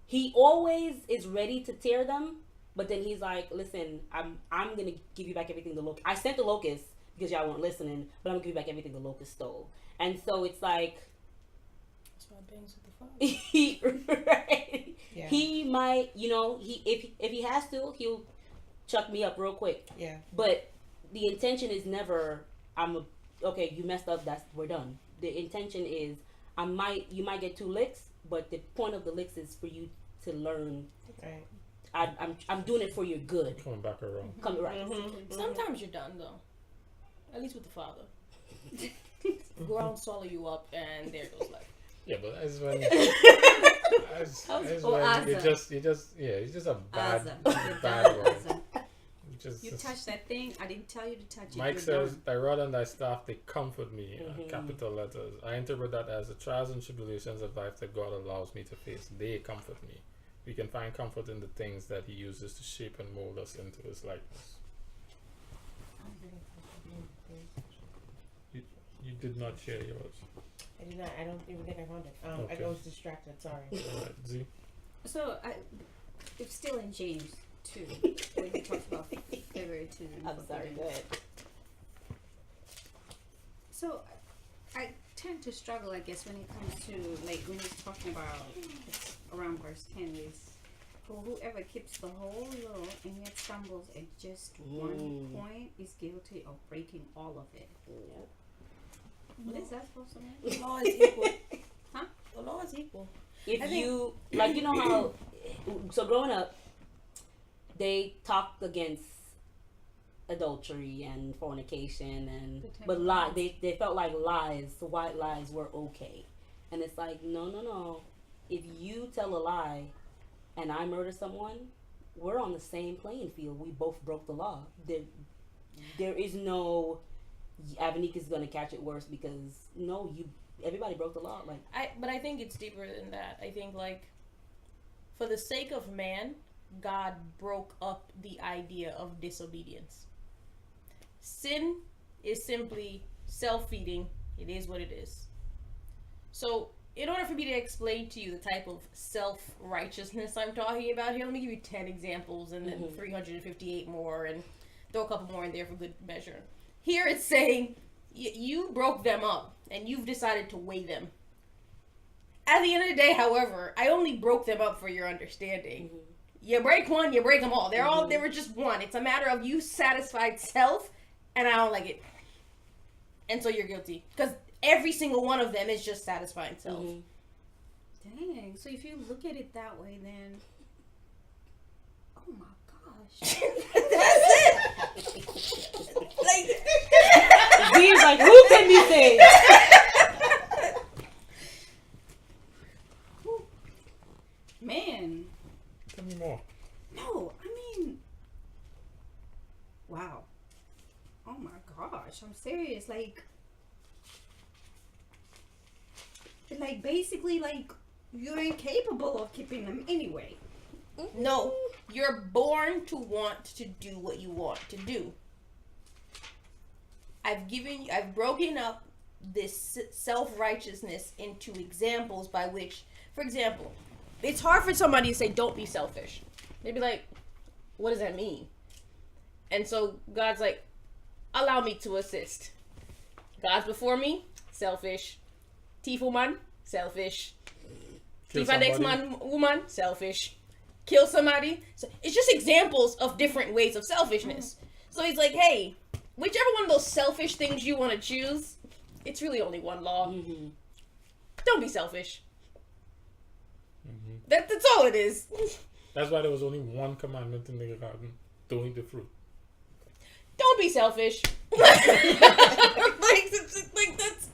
he always is ready to tear them, but then he's like, listen, I'm going to give you back everything I sent the locusts because y'all weren't listening, but I'm going to give you back everything the locust stole. And so it's like, That's why bangs with the father. right. Yeah. He might, you know, if he has to, he'll chuck me up real quick. Yeah. But the intention is never, okay, you messed up, we're done. The intention is, you might get 2 licks, but the point of the licks is for you to learn. Right. I'm doing it for your good. Coming back around. Come right. Sometimes you're done though. At least with the father. Ground swallow you up and there goes life. Yeah, but as when you just a bad one. You touch that thing, I didn't tell you to touch it. Mike says, thy rod and thy staff, they comfort me, capital letters. I interpret that as the trials and tribulations of life that God allows me to face. They comfort me. We can find comfort in the things that he uses to shape and mold us into his likeness. You did not share yours. I did not. I don't even think I found it. Okay. I was distracted. Sorry. Alright, Z. So, it's still in James 2, when he talks about favoritism. I'm sorry, go ahead. So, I tend to struggle, I guess, when it comes to, like, when he's talking about, around verse 10 is, for whoever keeps the whole law and yet stumbles at just one point is guilty of breaking all of it. Yep. What is that supposed to mean? The law is equal. Huh? The law is equal. If you, like, you know how, so growing up, they talked against adultery and fornication but they felt like white lies were okay. And it's like, no. If you tell a lie and I murder someone, we're on the same playing field. We both broke the law. There is no, Avanique is gonna catch it worse because everybody broke the law. But I think it's deeper than that. I think, like, for the sake of man, God broke up the idea of disobedience. Sin is simply self-feeding. It is what it is. So, in order for me to explain to you the type of self-righteousness I'm talking about here, let me give you 10 examples and then 358 more and throw a couple more in there for good measure. Here it's saying, you broke them up and you've decided to weigh them. At the end of the day, however, I only broke them up for your understanding. You break one, you break them all. They were just one. It's a matter of you satisfied self, and I don't like it. And so you're guilty. Because every single one of them is just satisfying self. Dang. So if you look at it that way, then... Oh my gosh. That's it. Like... He's like, who can be saved? Man. Tell me more. No, I mean... Wow. Oh my gosh. I'm serious. Like, basically, like, you're incapable of keeping them anyway. No, you're born to want to do what you want to do. I've broken up this self-righteousness into examples by which, for example, it's hard for somebody to say, don't be selfish. They'd be like, what does that mean? And so God's like, allow me to assist. God's before me, selfish. Tifu man, selfish. Tifa next man, woman, selfish. Kill somebody. So it's just examples of different ways of selfishness. So he's like, hey, whichever one of those selfish things you want to choose, it's really only one law. Don't be selfish. That's all it is. That's why there was only one commandment in the garden: don't eat the fruit. Don't be selfish. like that's.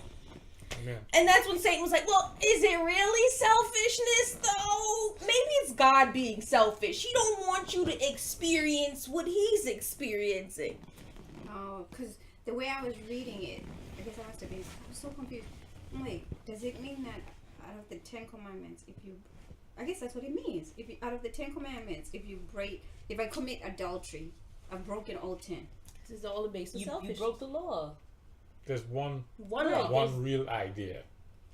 Yeah. And that's when Satan was like, well, is it really selfishness though? Maybe it's God being selfish. He don't want you to experience what he's experiencing. Oh, because the way I was reading it, I guess I must have been... I was so confused. Wait, does it mean that out of the 10 commandments, if you... I guess that's what it means. If you, out of the 10 commandments, if I commit adultery, I've broken all 10. This is all the base of You selfishness. broke the law. There's one Right. real idea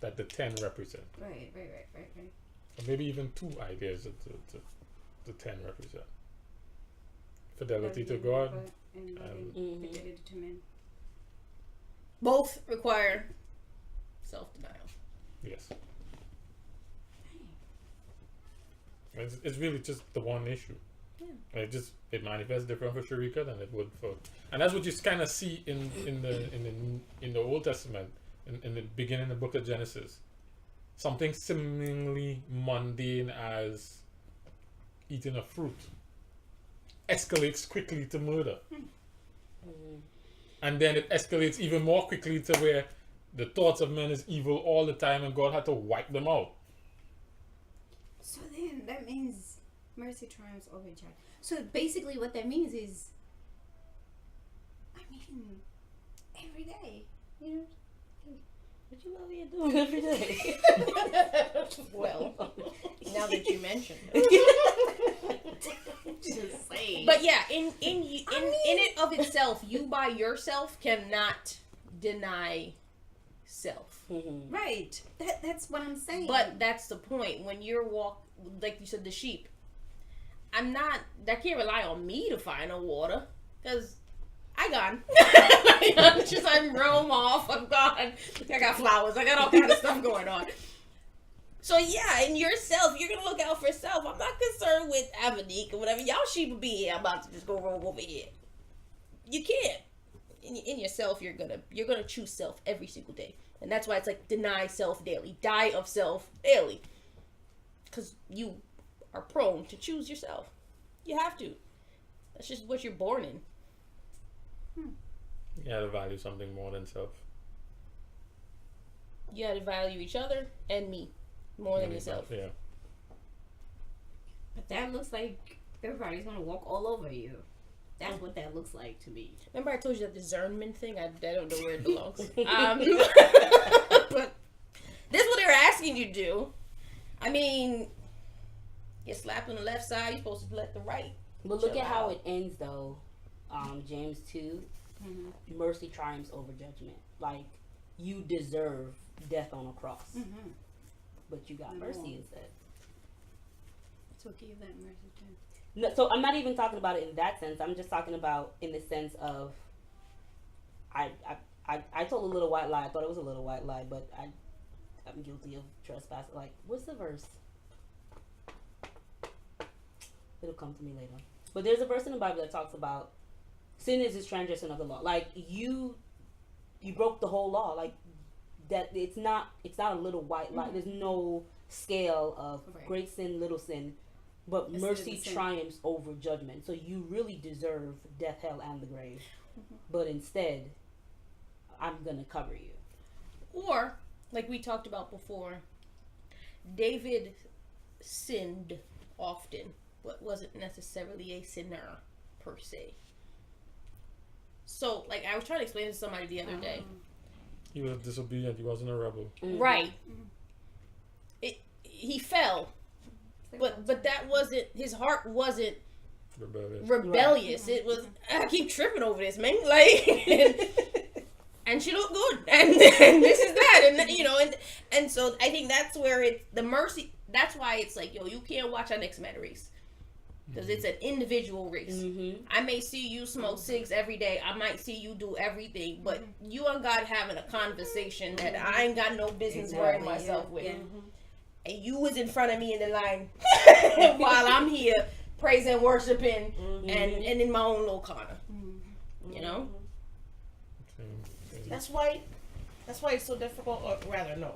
that the 10 represent. Right. Or maybe even 2 ideas that the 10 represent. Fidelity to God. And fidelity to men. Both require self-denial. Yes. It's really just the one issue. Yeah. It manifests different for Sharika than it would for, and that's what you kind of see in the Old Testament, in the beginning of the book of Genesis. Something seemingly mundane as eating a fruit escalates quickly to murder. And then it escalates even more quickly to where the thoughts of men is evil all the time and God had to wipe them out. So then that means mercy triumphs over judgment. So basically what that means is, I mean, every day, you know, What you over here doing every day? Well, now that you mention just saying. But yeah, in it of itself, you by yourself cannot deny self. Right. That's what I'm saying. But that's the point. When you're like you said, the sheep. I can't rely on me to find no water, because I gone. I'm roam off. I'm gone. I got flowers. I got all kind of stuff going on. So yeah, in yourself, you're gonna look out for self. I'm not concerned with Avanique or whatever. Y'all sheep will be here. I'm about to just go roam over here. You can't. In yourself, you're gonna choose self every single day, and that's why it's like deny self daily, die of self daily, because you are prone to choose yourself. You have to. That's just what you're born in. You gotta value something more than self. You gotta value each other and me more than yourself. Yeah. But that looks like everybody's gonna walk all over you. That's what that looks like to me. Remember I told you that discernment thing? I don't know where it belongs. But this is what they're asking you to do. I mean, get slapped on the left side, you're supposed to let the right. But look chill at how out. it ends, though. James 2, mercy triumphs over judgment. Like, you deserve death on a cross. But you got mercy instead. So give that mercy to him. No, so I'm not even talking about it in that sense. I'm just talking about in the sense of I told a little white lie. I thought it was a little white lie, but I'm guilty of trespass. Like, what's the verse? it'll come to me later. But there's a verse in the Bible that talks about sin is this transgression of the law. Like you broke the whole law. Like that, it's not a little white lie. There's no scale of great sin, little sin, but mercy triumphs over judgment. So you really deserve death, hell, and the grave. But instead, I'm gonna cover you. Or, like we talked about before, David sinned often, but wasn't necessarily a sinner per se. So, like, I was trying to explain to somebody the other day. He was disobedient. He wasn't a rebel. Right. He fell, but that wasn't, his heart wasn't rebellious. It was, I keep tripping over this, man. Like, and she looked good, and this is that, and you know, and so I think that's where it's the mercy. That's why it's like, yo, you can't watch our next meta race. Because it's an individual race. I may see you smoke cigs every day. I might see you do everything. But you and God having a conversation that I ain't got no business worrying myself with. And you was in front of me in the line while I'm here praising, worshiping, and in my own little corner. You know? That's why it's so difficult, or rather, no.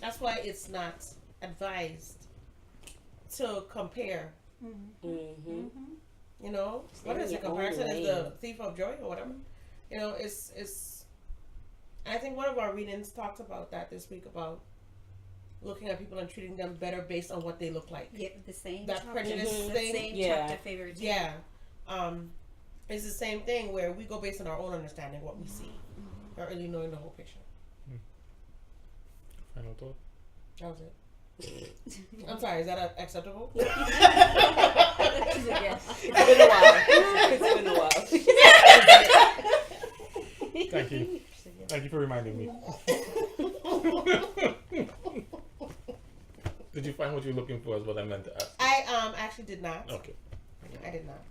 That's why it's not advised to compare. You know, what is it? Comparison is the thief of joy, or whatever. You know, it's. I think one of our readings talked about that this week, about looking at people and treating them better based on what they look like. Yeah, the same. That prejudice thing. Same chapter favorite. Yeah, it's the same thing where we go based on our own understanding of what we see, not really knowing the whole picture. Final thought. That was it. I'm sorry, is that acceptable? Yes. It's been a while. Thank you. Thank you for reminding me. Did you find what you're looking for? Is what I meant to ask. I actually did not. Okay. I did not.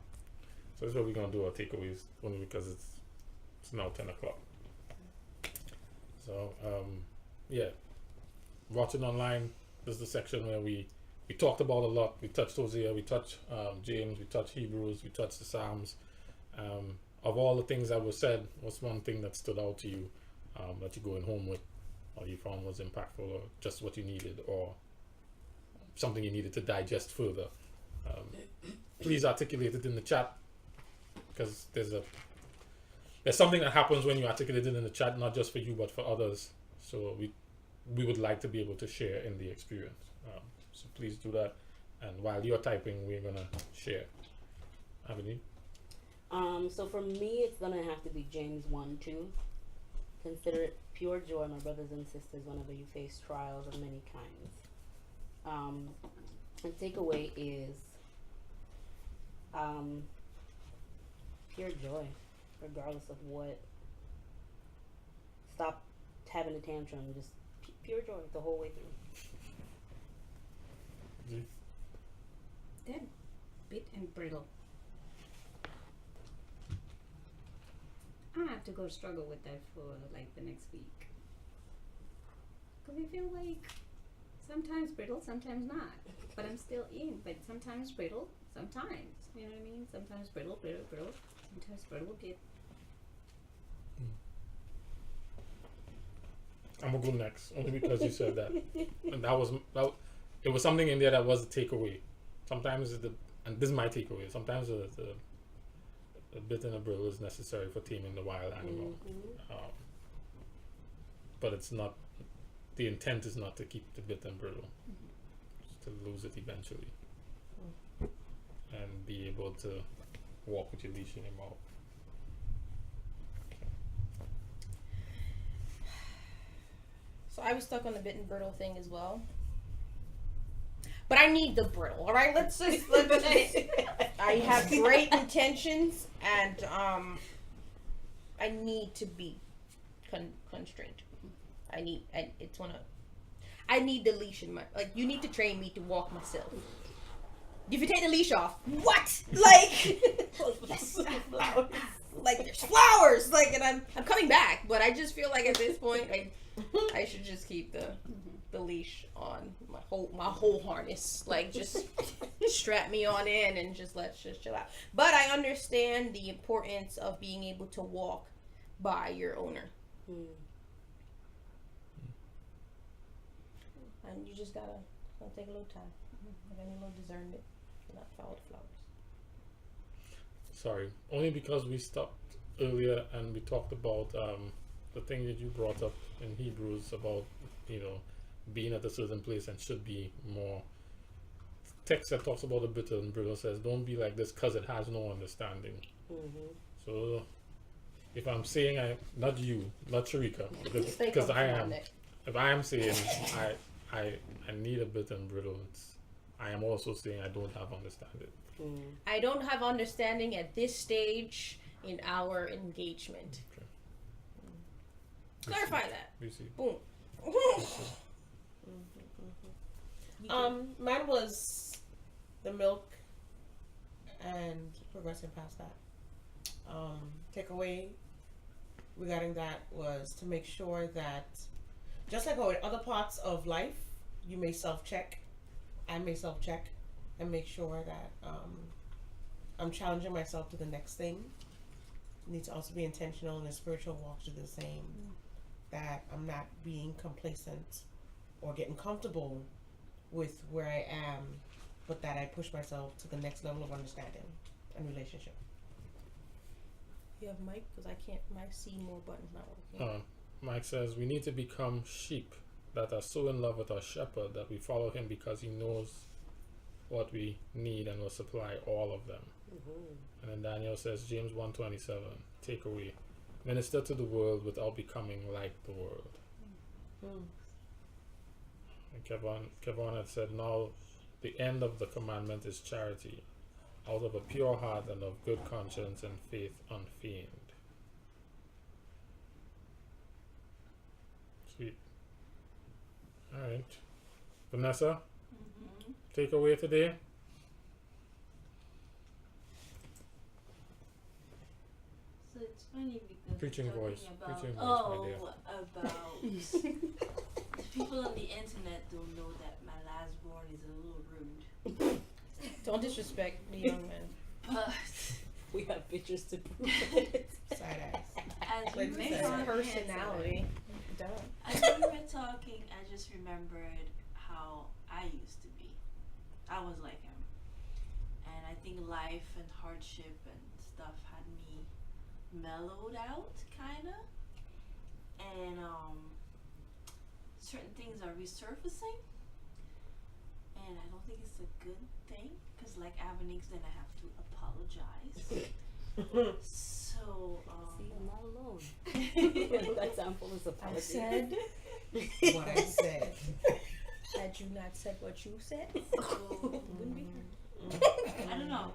So this is what we're gonna do our takeaways, only because it's now 10 o'clock. So yeah, watching online. This is the section where we talked about a lot. We touched Hosea, we touched James, we touched Hebrews, we touched the Psalms. Of all the things that were said, what's one thing that stood out to you that you're going home with, or you found was impactful, or just what you needed, or something you needed to digest further? Please articulate it in the chat, because there's something that happens when you articulate it in the chat, not just for you but for others. So we would like to be able to share in the experience. So please do that. And while you're typing, we're gonna share. Avenue? So for me, it's gonna have to be James 1:2. Consider it pure joy, my brothers and sisters, whenever you face trials of many kinds. And takeaway is pure joy, regardless of what. Stop having a tantrum. Just pure joy the whole way through. Dead, bit and brittle. I have to go struggle with that for like the next week. Because I feel like sometimes brittle, sometimes not. But I'm still in. But sometimes brittle, sometimes. You know what I mean? Sometimes brittle. Sometimes brittle get. I'm gonna go next, only because you said that. And it was something in there that was a takeaway. Sometimes and this is my takeaway. Sometimes the bit and a brittle is necessary for taming the wild animal. But it's not. The intent is not to keep the bit and brittle. It's to lose it eventually, and be able to walk with your leash in your mouth. So I was stuck on the bit and brittle thing as well. But I need the brittle, all right? Let's just I have great intentions, and I need to be constrained. I need the leash in my, like, you need to train me to walk myself. If you take the leash off, what? Like, yes, like there's flowers, like, and I'm coming back, but I just feel like at this point, I should just keep the the leash on my whole harness. Like, just strap me on in and let's just chill out. But I understand the importance of being able to walk by your owner. And you just gotta take a little time. Have any little discernment. Not follow the flowers. Sorry, only because we stopped earlier and we talked about the thing that you brought up in Hebrews about, being at a certain place and should be more. Text that talks about the bitter and brittle says, don't be like this because it has no understanding. So if I'm saying not you, not Sharika, because I am, if I am saying I need a bitter and brittle, I am also saying I don't have understanding. I don't have understanding at this stage in our engagement. Okay. Clarify that. We see. Boom. Mine was the milk and progressing past that. Takeaway regarding that was to make sure that, just like in other parts of life, you may self-check, I may self-check, and make sure that I'm challenging myself to the next thing. Need to also be intentional in the spiritual walk to do the same. That I'm not being complacent or getting comfortable with where I am, but that I push myself to the next level of understanding and relationship. You have Mike? Because I can't, my C more buttons not working. Mike says, we need to become sheep that are so in love with our shepherd that we follow him because he knows what we need and will supply all of them. And then Daniel says, James 1:27, take away. Minister to the world without becoming like the world. And Kevon had said, now the end of the commandment is charity, out of a pure heart and of good conscience and faith unfeigned. Sweet. Alright. Vanessa, take away today. So it's funny because Preaching we're voice, talking my dear. about people on the internet don't know that my last born is a little rude. Don't disrespect the young man. But We have pictures to prove it. Side eyes. as we Like were his talking, Personality. as we were talking, I just remembered how I used to be. I was like him, and I think life and hardship and stuff had me mellowed out, kinda. And certain things are resurfacing, and I don't think it's a good thing. Cause like Avenix, then I have to apologize. So See, I'm not alone. That example is a I apology. said, What I said. had you not said what you said, so wouldn't be here. I don't know.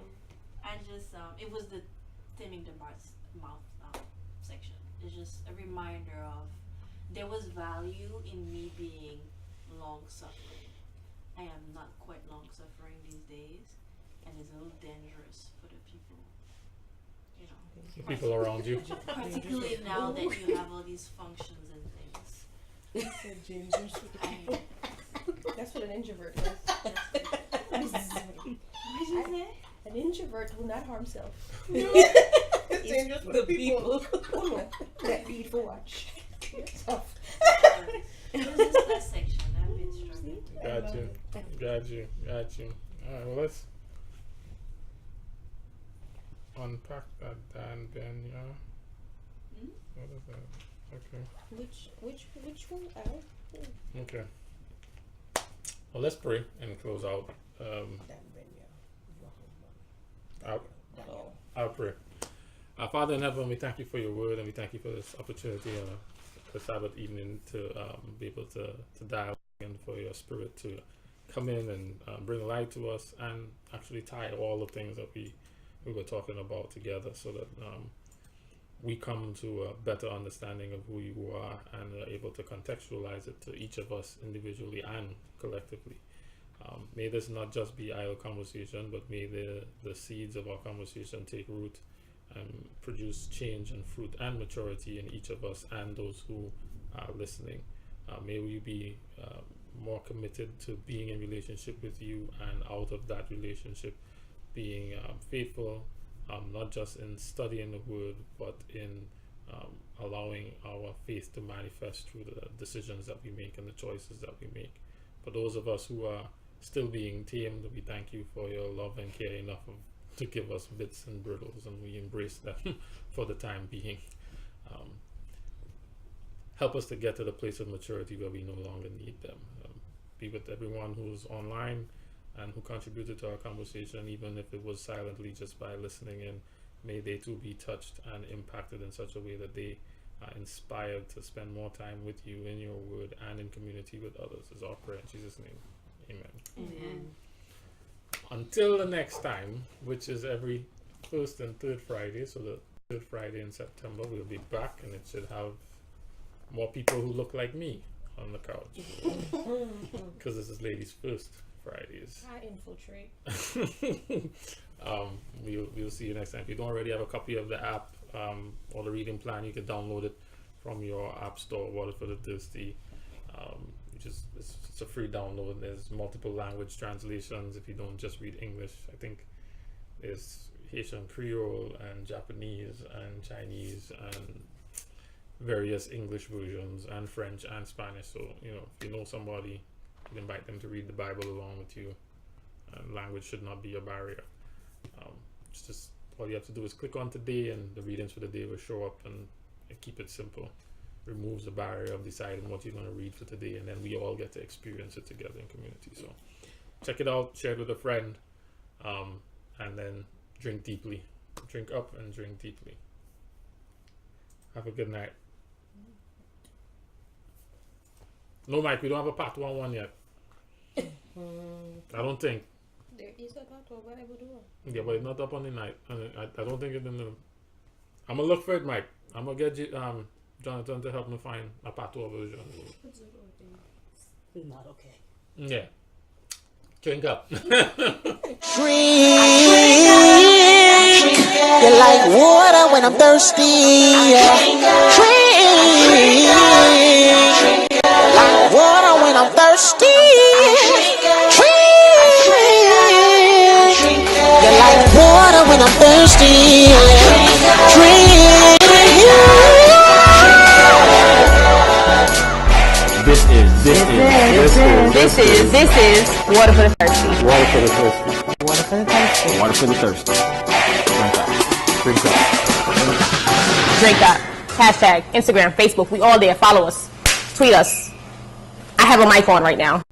I just it was the thinning the mouth section. It's just a reminder of there was value in me being long suffering. I am not quite long suffering these days, and it's a little dangerous for the people, you know. The people around you. Particularly now that you have all these functions and things. I, That's what an introvert does. what did you say? An introvert will not harm self. It's dangerous for The the people. That need for watch. Tough. It was just that section. I've been struggling. Got you. Alright, well, let's unpack that, Dan, Ben, yeah? Hmm? What is that? Okay. Which one? Al? Okay. Well, let's pray and close out. I'll pray. Our Father in heaven, we thank you for your word, and we thank you for this opportunity the Sabbath evening to be able to dialogue, and for your spirit to come in and bring light to us and actually tie all the things that we were talking about together, so that we come to a better understanding of who you are and are able to contextualize it to each of us individually and collectively. May this not just be idle conversation, but may the seeds of our conversation take root and produce change and fruit and maturity in each of us and those who are listening. May we be more committed to being in relationship with you, and out of that relationship being faithful, not just in studying the word, but in allowing our faith to manifest through the decisions that we make and the choices that we make. For those of us who are still being tamed, we thank you for your love and care enough to give us bits and brittles, and we embrace them for the time being. Help us to get to the place of maturity where we no longer need them. Be with everyone who's online and who contributed to our conversation, even if it was silently just by listening in. May they too be touched and impacted in such a way that they are inspired to spend more time with you in your word and in community with others. Is our prayer in Jesus' name. Amen. Amen. Until the next time, which is every first and third Friday, so the third Friday in September, we'll be back, and it should have more people who look like me on the couch, because this is ladies' first Fridays. I infiltrate. We'll see you next time. If you don't already have a copy of the app or the reading plan, you can download it from your app store, Water for the Thirsty. It's a free download. There's multiple language translations if you don't just read English. I think there's Haitian Creole and Japanese and Chinese and various English versions and French and Spanish. So, if you know somebody, you can invite them to read the Bible along with you. Language should not be a barrier. It's just all you have to do is click on today, and the readings for the day will show up, and keep it simple. Removes the barrier of deciding what you're going to read for today, and then we all get to experience it together in community. So check it out, share it with a friend, and then drink deeply. Drink up and drink deeply. Have a good night. No, Mike, we don't have a part 1 yet. I don't think. There is a part of Bible door. Yeah, but it's not up on the night. I don't think it's in the... I'm going to look for it, Mike. I'm going to get Jonathan to help me find a part 2 version. Not okay. Yeah. Drink up. Drink. You're like water when I'm thirsty. Drink. Like water when I'm thirsty. Drink. You're like water when I'm thirsty. Drink. This is Water for the Thirsty. Water for the thirsty. Water for the thirsty. Water for the thirsty. Drink up. Drink up. Hashtag Instagram, Facebook. We all there. Follow us. Tweet us. I have a mic on right now.